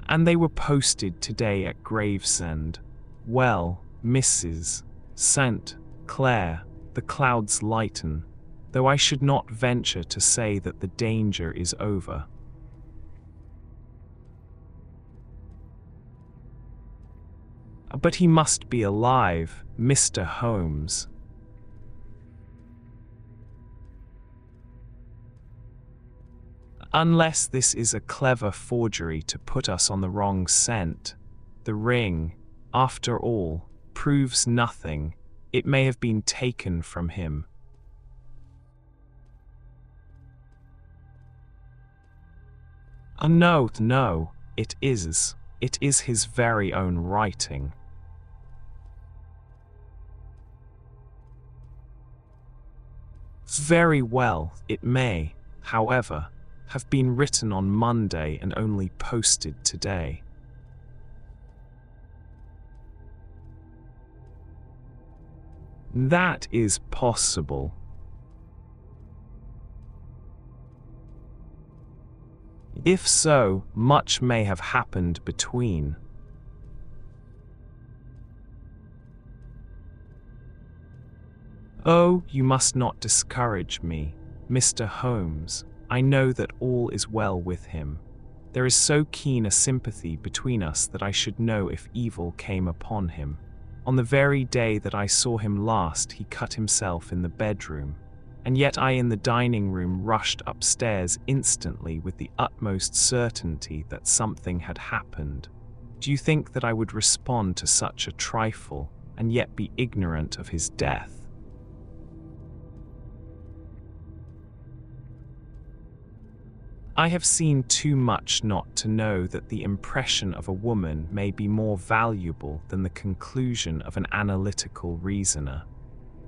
And they were posted today at Gravesend. Well, Mrs. St. Clair, the clouds lighten, though I should not venture to say that the danger is over. But he must be alive, Mr. Holmes. Unless this is a clever forgery to put us on the wrong scent. The ring, after all, proves nothing. It may have been taken from him. No, it is. It is his very own writing. Very well, it may, however, have been written on Monday and only posted today. That is possible. If so, much may have happened between. Oh, you must not discourage me, Mr. Holmes. I know that all is well with him. There is so keen a sympathy between us that I should know if evil came upon him. On the very day that I saw him last, he cut himself in the bedroom, and yet I in the dining room rushed upstairs instantly with the utmost certainty that something had happened. Do you think that I would respond to such a trifle and yet be ignorant of his death? I have seen too much not to know that the impression of a woman may be more valuable than the conclusion of an analytical reasoner.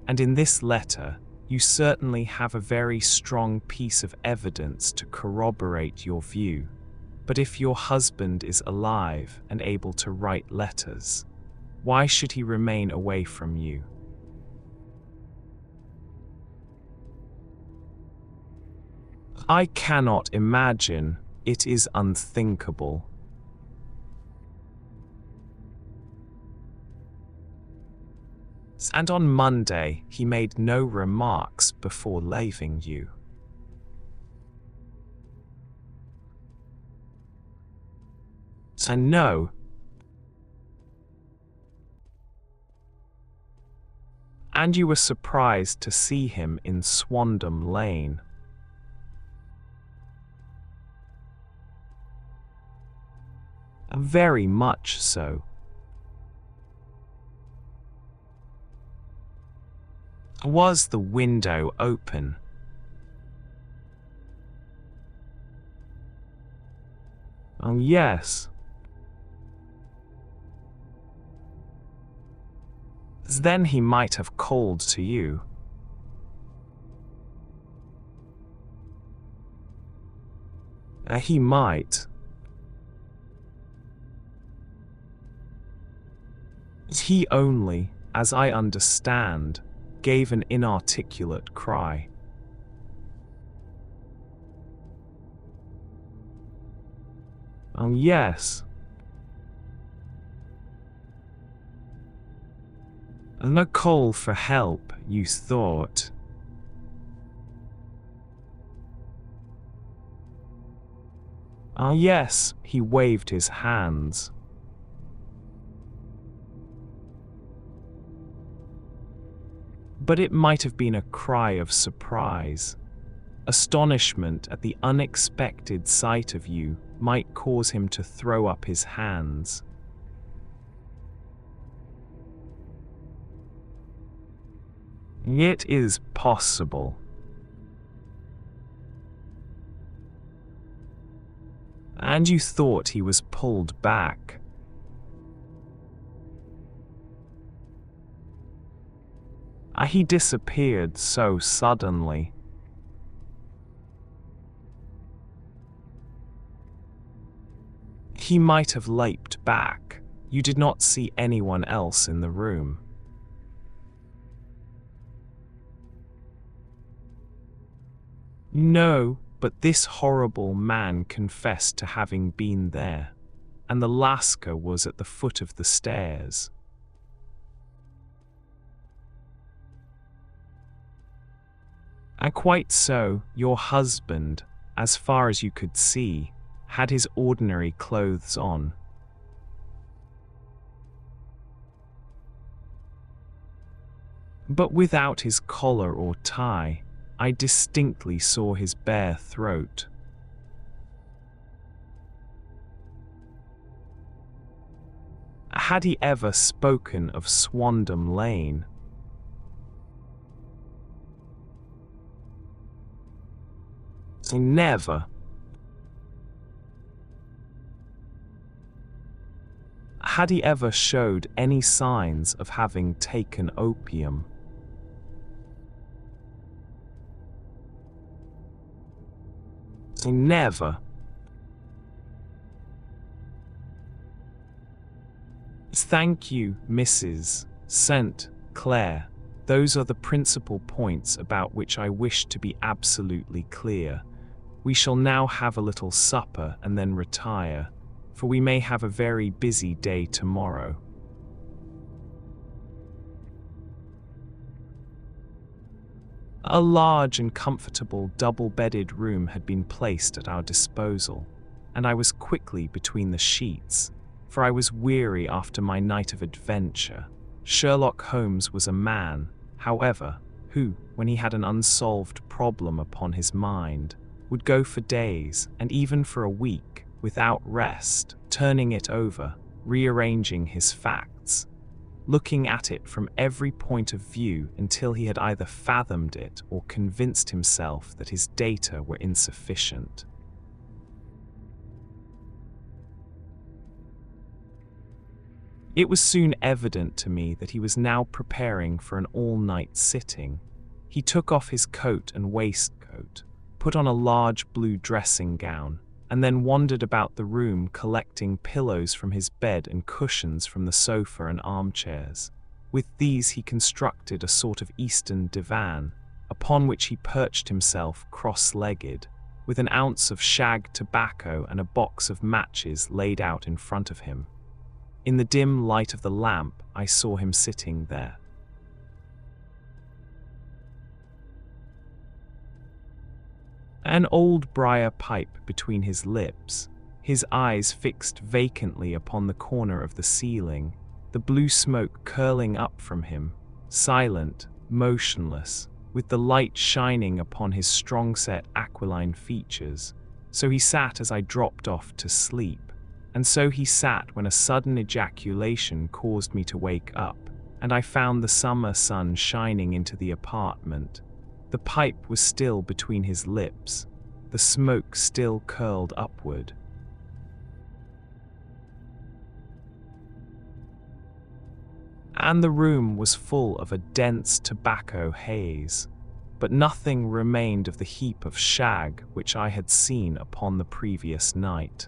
And in this letter, you certainly have a very strong piece of evidence to corroborate your view. But if your husband is alive and able to write letters, Why should he remain away from you? I cannot imagine. It is unthinkable. And on Monday, he made no remarks before leaving you. And no. And you were surprised to see him in Swandam Lane. Very much so. Was the window open? Oh, yes. Then he might have called to you. He might. He only, as I understand, gave an inarticulate cry. Oh, yes. A call for help, you thought. Ah, yes, he waved his hands. But it might have been a cry of surprise. Astonishment at the unexpected sight of you might cause him to throw up his hands. It is possible. And you thought he was pulled back. He disappeared so suddenly. He might have leaped back. You did not see anyone else in the room. No, but this horrible man confessed to having been there, and the Lascar was at the foot of the stairs. And quite so, your husband, as far as you could see, had his ordinary clothes on. But without his collar or tie, I distinctly saw his bare throat. Had he ever spoken of Swandam Lane? Never. Had he ever showed any signs of having taken opium? Never. Thank you, Mrs. St. Clair. Those are the principal points about which I wish to be absolutely clear. We shall now have a little supper and then retire, for we may have a very busy day tomorrow. A large and comfortable double-bedded room had been placed at our disposal, and I was quickly between the sheets, for I was weary after my night of adventure. Sherlock Holmes was a man, however, who, when he had an unsolved problem upon his mind, would go for days, and even for a week, without rest, turning it over, rearranging his facts, looking at it from every point of view until he had either fathomed it or convinced himself that his data were insufficient. It was soon evident to me that he was now preparing for an all-night sitting. He took off his coat and waistcoat, put on a large blue dressing gown, and then wandered about the room collecting pillows from his bed and cushions from the sofa and armchairs. With these he constructed a sort of Eastern divan, upon which he perched himself cross-legged, with an ounce of shag tobacco and a box of matches laid out in front of him. In the dim light of the lamp, I saw him sitting there. An old briar pipe between his lips, his eyes fixed vacantly upon the corner of the ceiling, the blue smoke curling up from him, silent, motionless, with the light shining upon his strong-set aquiline features. So he sat as I dropped off to sleep, and so he sat when a sudden ejaculation caused me to wake up, and I found the summer sun shining into the apartment. The pipe was still between his lips, the smoke still curled upward. And the room was full of a dense tobacco haze, but nothing remained of the heap of shag which I had seen upon the previous night.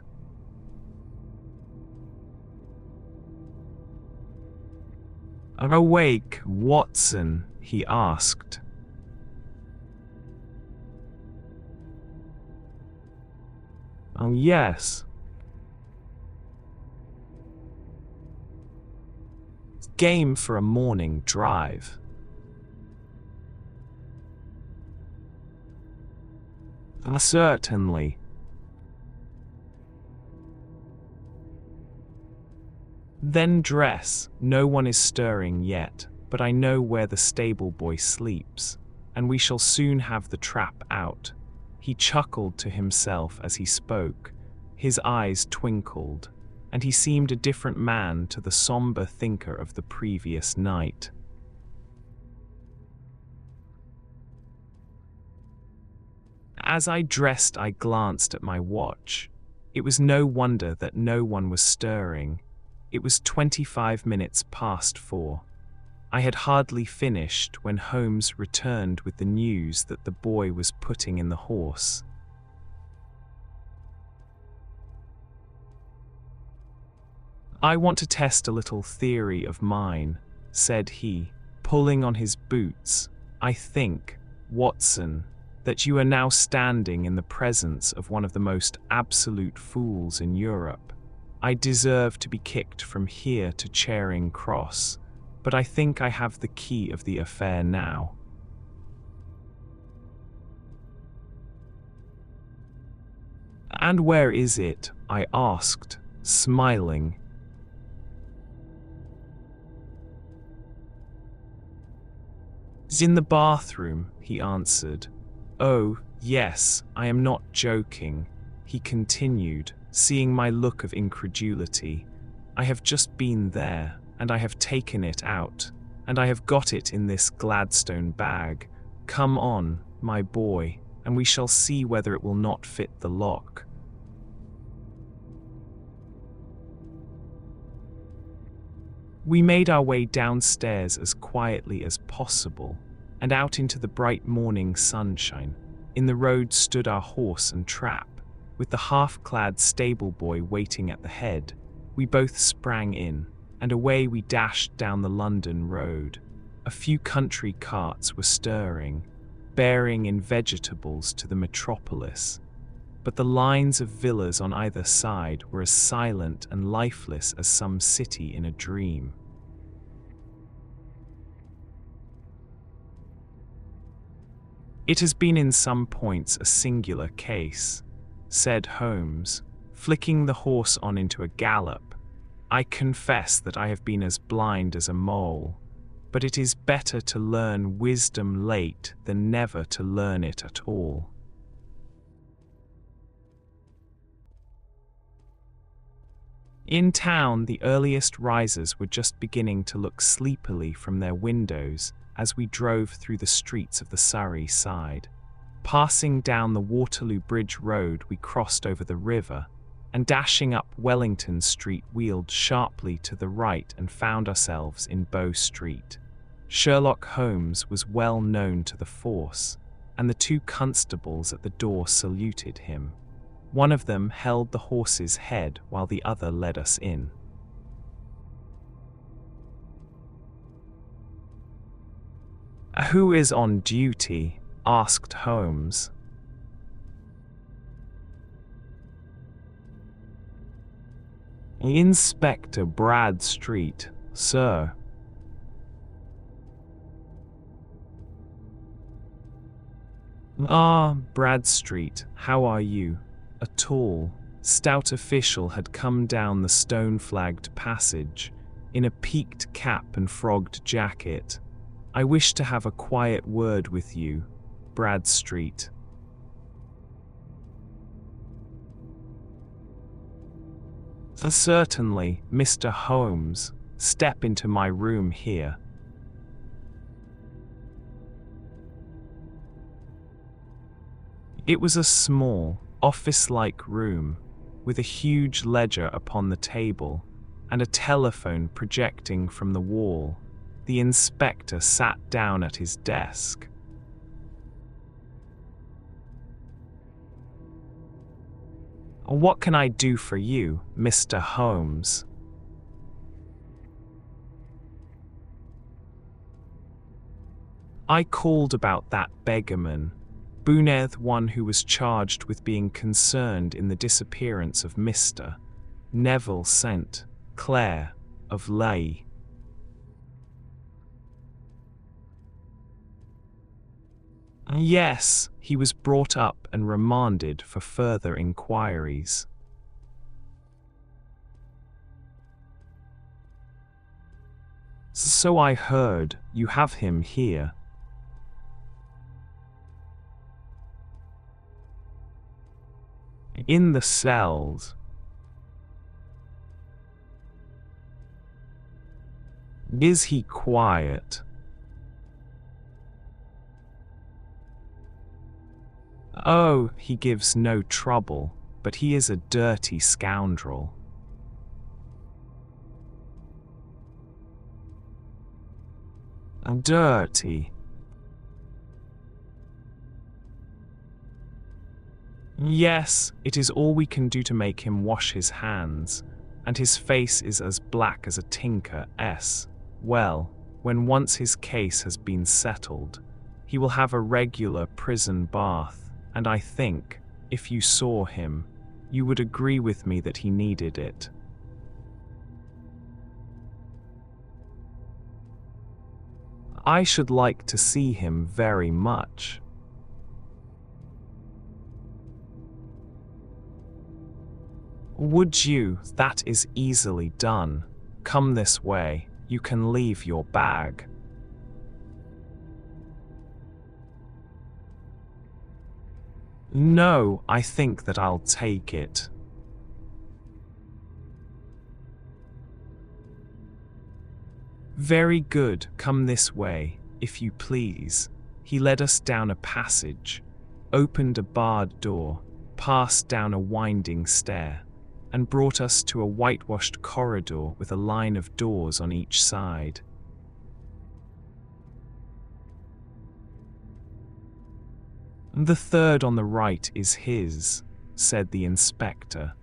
"Awake, Watson?" he asked. "Oh, yes." "Game for a morning drive." "Certainly." "Then dress. No one is stirring yet, but I know where the stable boy sleeps, and we shall soon have the trap out." He chuckled to himself as he spoke. His eyes twinkled, and he seemed a different man to the somber thinker of the previous night. As I dressed, I glanced at my watch. It was no wonder that no one was stirring. It was 25 minutes past 4. I had hardly finished when Holmes returned with the news that the boy was putting in the horse. "I want to test a little theory of mine," said he, pulling on his boots. "I think, Watson, that you are now standing in the presence of one of the most absolute fools in Europe. I deserve to be kicked from here to Charing Cross, but I think I have the key of the affair now." "And where is it?" I asked, smiling. "It's in the bathroom," he answered. "Oh, yes, I am not joking," he continued, seeing my look of incredulity. "I have just been there, and I have taken it out, and I have got it in this Gladstone bag. Come on, my boy, and we shall see whether it will not fit the lock." We made our way downstairs as quietly as possible, and out into the bright morning sunshine. In the road stood our horse and trap, with the half-clad stable boy waiting at the head. We both sprang in, and away we dashed down the London road. A few country carts were stirring, bearing in vegetables to the metropolis, but the lines of villas on either side were as silent and lifeless as some city in a dream. "It has been in some points a singular case," said Holmes, flicking the horse on into a gallop. "I confess that I have been as blind as a mole, but it is better to learn wisdom late than never to learn it at all." In town, the earliest risers were just beginning to look sleepily from their windows as we drove through the streets of the Surrey side. Passing down the Waterloo Bridge Road, we crossed over the river, and dashing up Wellington Street, wheeled sharply to the right and found ourselves in Bow Street. Sherlock Holmes was well known to the force, and the two constables at the door saluted him. One of them held the horse's head while the other led us in. "Who is on duty?" asked Holmes. "Inspector Bradstreet, sir." "Ah, Bradstreet, how are you?" A tall, stout official had come down the stone-flagged passage, in a peaked cap and frogged jacket. "I wish to have a quiet word with you, Bradstreet." "Certainly, Mr. Holmes. Step into my room here." It was a small, office-like room, with a huge ledger upon the table, and a telephone projecting from the wall. The inspector sat down at his desk. "What can I do for you, Mr. Holmes?" "I called about that beggarman, Buneth, one who was charged with being concerned in the disappearance of Mr. Neville St. Clair of Leigh." "Yes, he was brought up and remanded for further inquiries." "So I heard. You have him here." "In the cells." "Is he quiet?" "Oh, he gives no trouble, but he is a dirty scoundrel." "Dirty?" "Yes, it is all we can do to make him wash his hands, and his face is as black as a tinker's. Well, when once his case has been settled, he will have a regular prison bath, and I think, if you saw him, you would agree with me that he needed it." "I should like to see him very much." "Would you? That is easily done. Come this way. You can leave your bag." "No, I think that I'll take it." "Very good. Come this way, if you please." He led us down a passage, opened a barred door, passed down a winding stair, and brought us to a whitewashed corridor with a line of doors on each side. "The third on the right is his," said the inspector.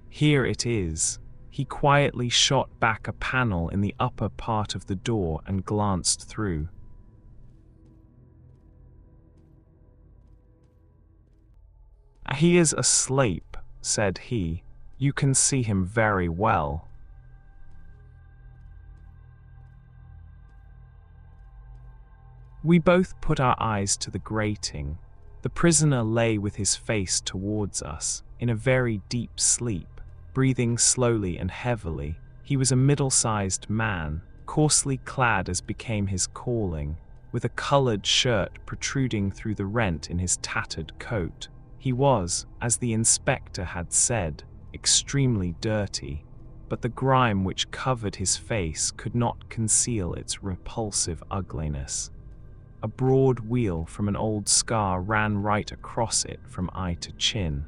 "Here it is." He quietly shot back a panel in the upper part of the door and glanced through. "He is asleep," said he. "You can see him very well." We both put our eyes to the grating. The prisoner lay with his face towards us, in a very deep sleep, breathing slowly and heavily. He was a middle-sized man, coarsely clad as became his calling, with a coloured shirt protruding through the rent in his tattered coat. He was, as the inspector had said, extremely dirty, but the grime which covered his face could not conceal its repulsive ugliness. A broad weal from an old scar ran right across it from eye to chin.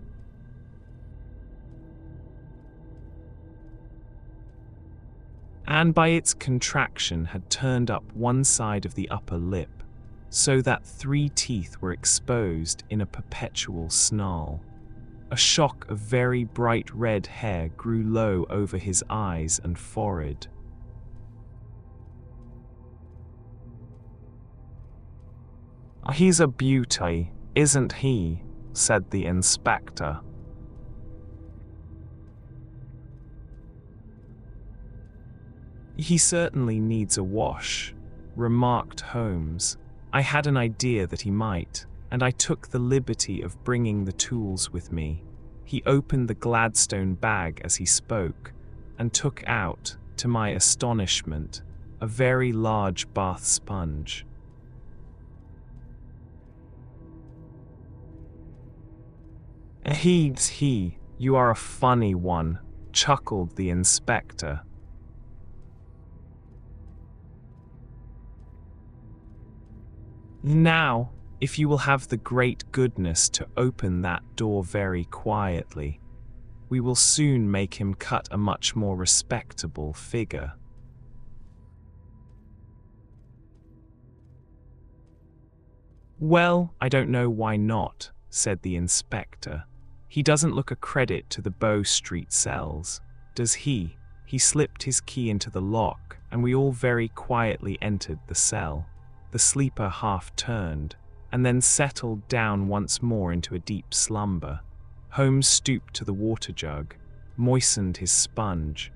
And by its contraction had turned up one side of the upper lip, so that 3 teeth were exposed in a perpetual snarl. A shock of very bright red hair grew low over his eyes and forehead. "He's a beauty, isn't he?" said the inspector. "He certainly needs a wash," remarked Holmes. "I had an idea that he might, and I took the liberty of bringing the tools with me." He opened the Gladstone bag as he spoke, and took out, to my astonishment, a very large bath sponge. You are a funny one," chuckled the inspector. "Now, if you will have the great goodness to open that door very quietly, we will soon make him cut a much more respectable figure." "Well, I don't know why not," said the inspector. "He doesn't look a credit to the Bow Street cells, does he?" He slipped his key into the lock, and we all very quietly entered the cell. The sleeper half turned, and then settled down once more into a deep slumber. Holmes stooped to the water jug, moistened his sponge,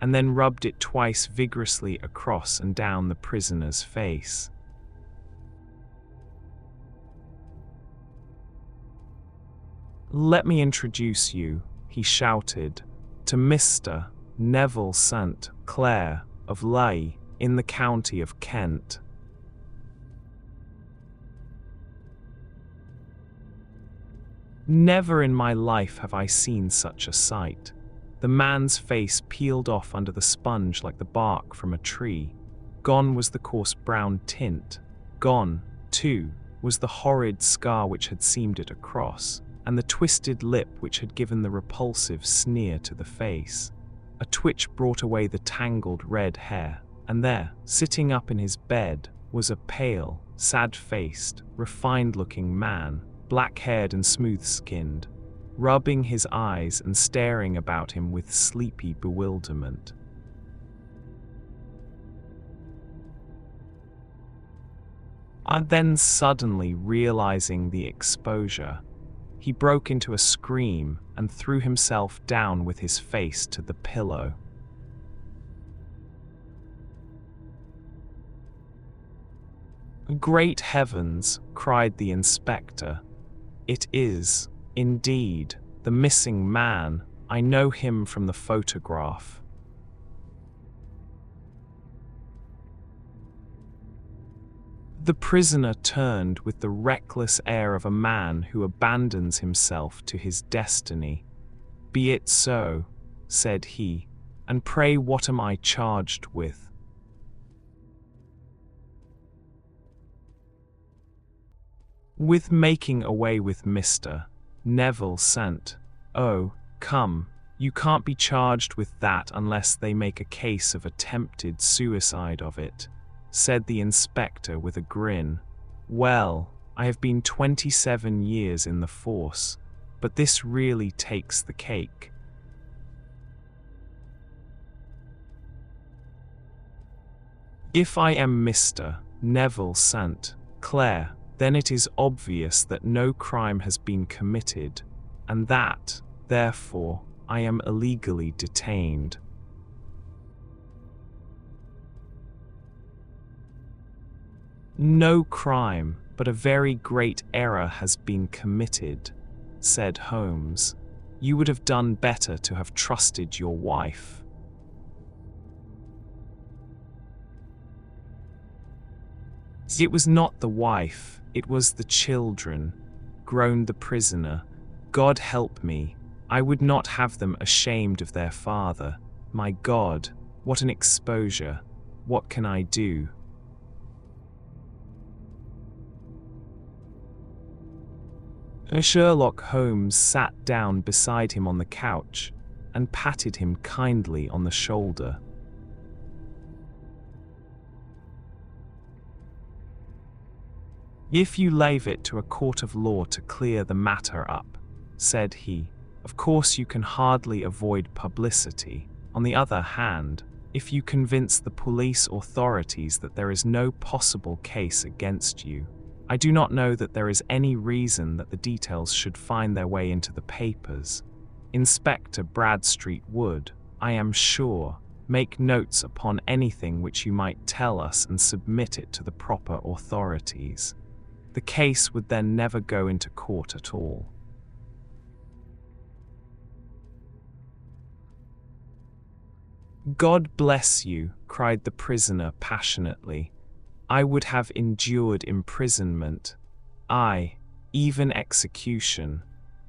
and then rubbed it twice vigorously across and down the prisoner's face. "Let me introduce you," he shouted, "to Mr. Neville St. Clair of Leigh, in the county of Kent." Never in my life have I seen such a sight. The man's face peeled off under the sponge like the bark from a tree. Gone was the coarse brown tint. Gone, too, was the horrid scar which had seamed it across, and the twisted lip which had given the repulsive sneer to the face. A twitch brought away the tangled red hair, and there, sitting up in his bed, was a pale, sad-faced, refined-looking man, black-haired and smooth-skinned, rubbing his eyes and staring about him with sleepy bewilderment. And then suddenly realizing the exposure, he broke into a scream and threw himself down with his face to the pillow. "Great heavens!" cried the inspector. "It is, indeed, the missing man. I know him from the photograph." The prisoner turned with the reckless air of a man who abandons himself to his destiny. "Be it so," said he, "and pray what am I charged with?" "With making away with Mr. Neville St. Oh, come, you can't be charged with that unless they make a case of attempted suicide of it," said the inspector with a grin. "Well, I have been 27 years in the force, but this really takes the cake." "If I am Mr. Neville St. Clair, then it is obvious that no crime has been committed, and that, therefore, I am illegally detained." "No crime, but a very great error has been committed," said Holmes. "You would have done better to have trusted your wife." "It was not the wife, it was the children," groaned the prisoner. "God help me, I would not have them ashamed of their father. My God, what an exposure! What can I do?" Sherlock Holmes sat down beside him on the couch and patted him kindly on the shoulder. "If you leave it to a court of law to clear the matter up," said he, Of course, you can hardly avoid publicity. On the other hand, if you convince the police authorities that there is no possible case against you, I do not know that there is any reason that the details should find their way into the papers. Inspector Bradstreet would, I am sure, make notes upon anything which you might tell us and submit it to the proper authorities. The case would then never go into court at all. God bless you, cried the prisoner passionately. I would have endured imprisonment, aye, even execution,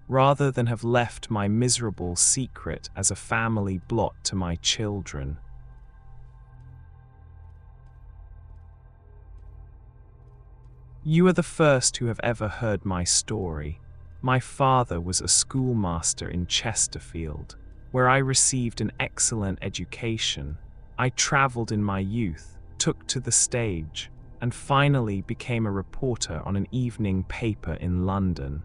rather than have left my miserable secret as a family blot to my children. You are the first who have ever heard my story. My father was a schoolmaster in Chesterfield, where I received an excellent education. I travelled in my youth, took to the stage, and finally became a reporter on an evening paper in London.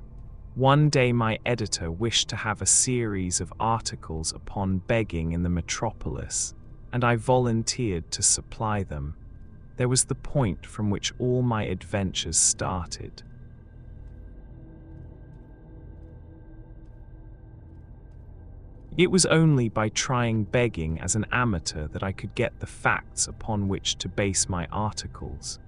One day my editor wished to have a series of articles upon begging in the metropolis, and I volunteered to supply them. There was the point from which all my adventures started. It was only by trying begging as an amateur that I could get the facts upon which to base my articles.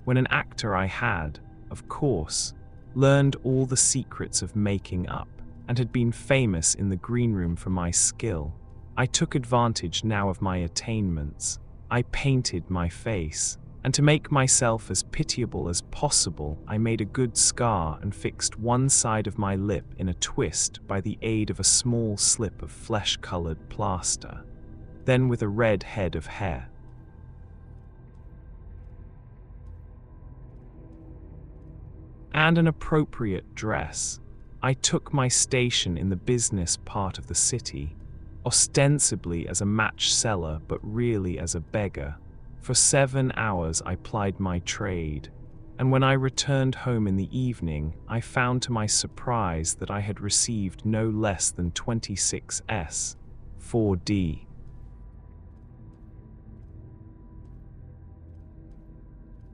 When an actor I had, of course, learned all the secrets of making up, and had been famous in the green room for my skill. I took advantage now of my attainments. I painted my face, and to make myself as pitiable as possible, I made a good scar and fixed one side of my lip in a twist by the aid of a small slip of flesh-colored plaster, then with a red head of hair. And an appropriate dress. I took my station in the business part of the city, ostensibly as a match seller but really as a beggar. For 7 hours I plied my trade, and when I returned home in the evening, I found to my surprise that I had received no less than 26s. 4d.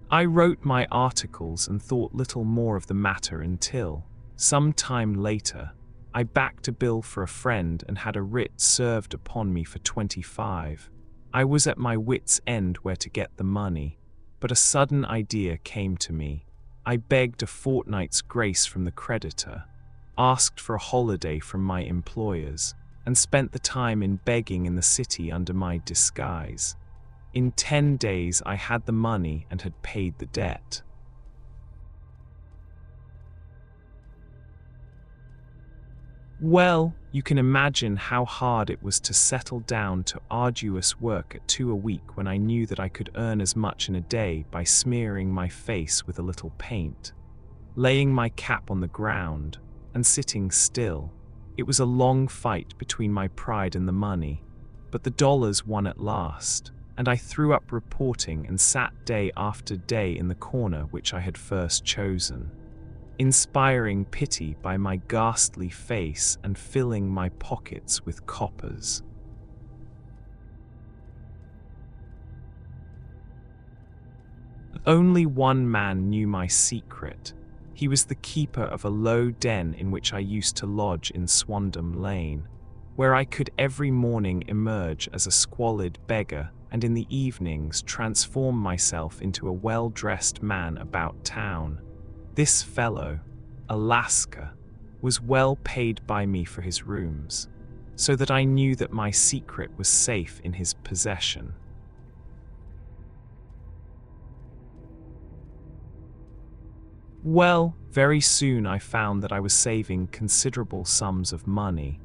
I wrote my articles and thought little more of the matter until, some time later, I backed a bill for a friend and had a writ served upon me for 25. I was at my wits' end where to get the money, but a sudden idea came to me. I begged a fortnight's grace from the creditor, asked for a holiday from my employers, and spent the time in begging in the city under my disguise. In 10 days I had the money and had paid the debt. Well, you can imagine how hard it was to settle down to arduous work at 2 a week when I knew that I could earn as much in a day by smearing my face with a little paint, laying my cap on the ground, and sitting still. It was a long fight between my pride and the money, but the dollars won at last, and I threw up reporting and sat day after day in the corner which I had first chosen, inspiring pity by my ghastly face and filling my pockets with coppers. Only one man knew my secret. He was the keeper of a low den in which I used to lodge in Swandam Lane, where I could every morning emerge as a squalid beggar and in the evenings transform myself into a well-dressed man about town. This fellow, Alaska, was well paid by me for his rooms, so that I knew that my secret was safe in his possession. Well, very soon I found that I was saving considerable sums of money.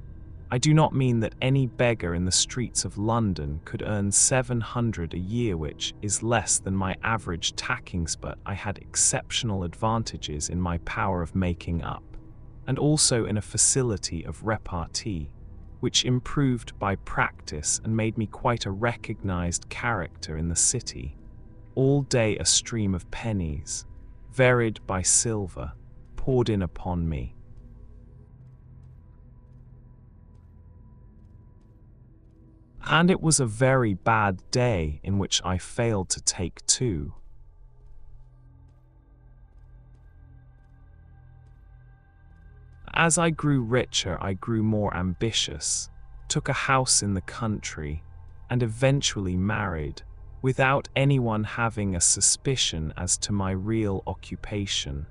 I do not mean that any beggar in the streets of London could earn 700 a year, which is less than my average tackings, but I had exceptional advantages in my power of making up, and also in a facility of repartee, which improved by practice and made me quite a recognized character in the city. All day a stream of pennies, varied by silver, poured in upon me. And it was a very bad day in which I failed to take two. As I grew richer, I grew more ambitious, took a house in the country, and eventually married, without anyone having a suspicion as to my real occupation.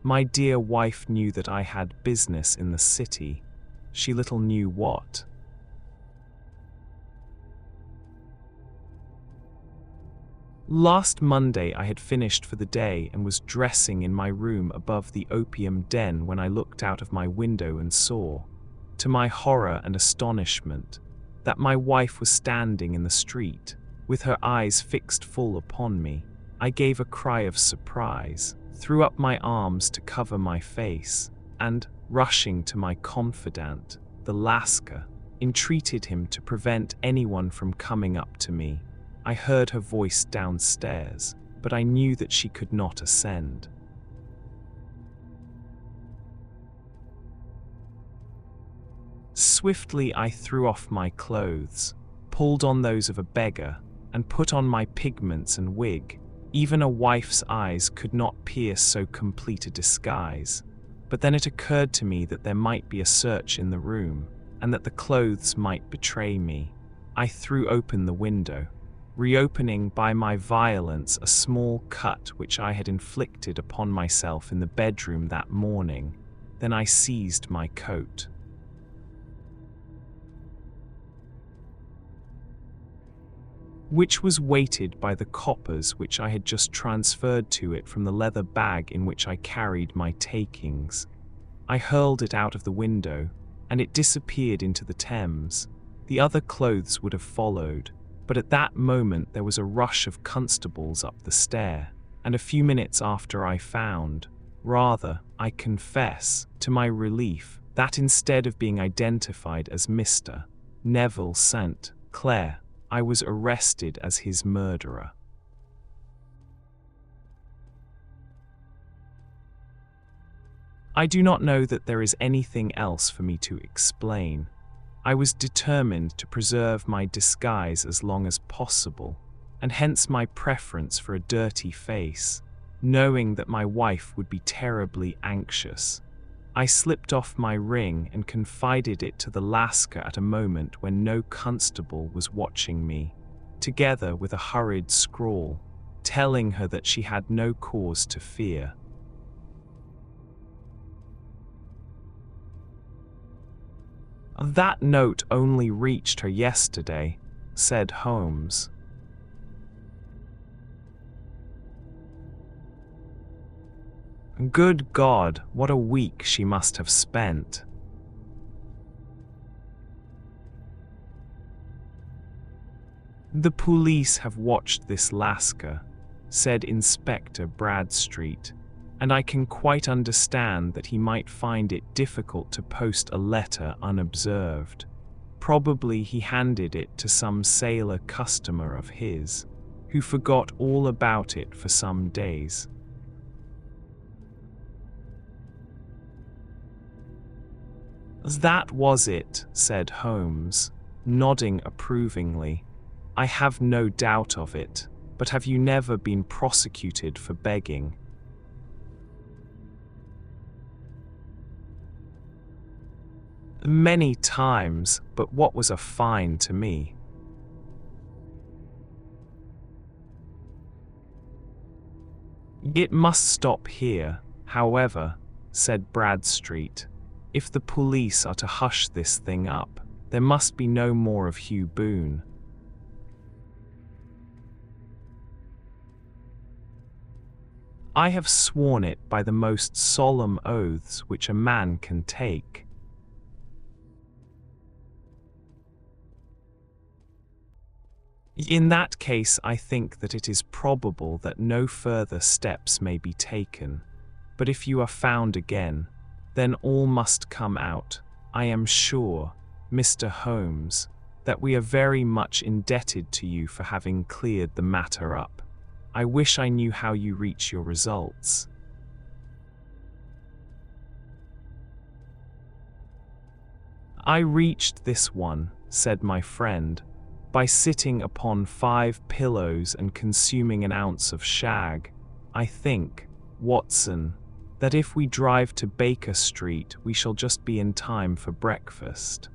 My dear wife knew that I had business in the city. She little knew what. Last Monday I had finished for the day and was dressing in my room above the opium den when I looked out of my window and saw, to my horror and astonishment, that my wife was standing in the street, with her eyes fixed full upon me. I gave a cry of surprise, threw up my arms to cover my face, and, rushing to my confidant, the Lascar, entreated him to prevent anyone from coming up to me. I heard her voice downstairs, but I knew that she could not ascend. Swiftly I threw off my clothes, pulled on those of a beggar, and put on my pigments and wig. Even a wife's eyes could not pierce so complete a disguise. But then it occurred to me that there might be a search in the room, and that the clothes might betray me. I threw open the window, reopening by my violence a small cut which I had inflicted upon myself in the bedroom that morning. Then I seized my coat. Which was weighted by the coppers which I had just transferred to it from the leather bag in which I carried my takings. I hurled it out of the window, and it disappeared into the Thames. The other clothes would have followed, but at that moment there was a rush of constables up the stair, and a few minutes after I found, rather, I confess, to my relief, that instead of being identified as Mr. Neville St. Clair, I was arrested as his murderer. I do not know that there is anything else for me to explain. I was determined to preserve my disguise as long as possible, and hence my preference for a dirty face, knowing that my wife would be terribly anxious. I slipped off my ring and confided it to the Lascar at a moment when no constable was watching me, together with a hurried scrawl, telling her that she had no cause to fear. That note only reached her yesterday, said Holmes. Good God, what a week she must have spent. The police have watched this Lascar, said Inspector Bradstreet, and I can quite understand that he might find it difficult to post a letter unobserved. Probably he handed it to some sailor customer of his, who forgot all about it for some days. That was it, said Holmes, nodding approvingly. I have no doubt of it, but have you never been prosecuted for begging? Many times, but what was a fine to me? It must stop here, however, said Bradstreet. If the police are to hush this thing up, there must be no more of Hugh Boone. I have sworn it by the most solemn oaths which a man can take. In that case, I think that it is probable that no further steps may be taken, but if you are found again, then all must come out. I am sure, Mr. Holmes, that we are very much indebted to you for having cleared the matter up. I wish I knew how you reach your results. I reached this one, said my friend, By sitting upon 5 pillows and consuming an ounce of shag, I think, Watson, that if we drive to Baker Street, we shall just be in time for breakfast."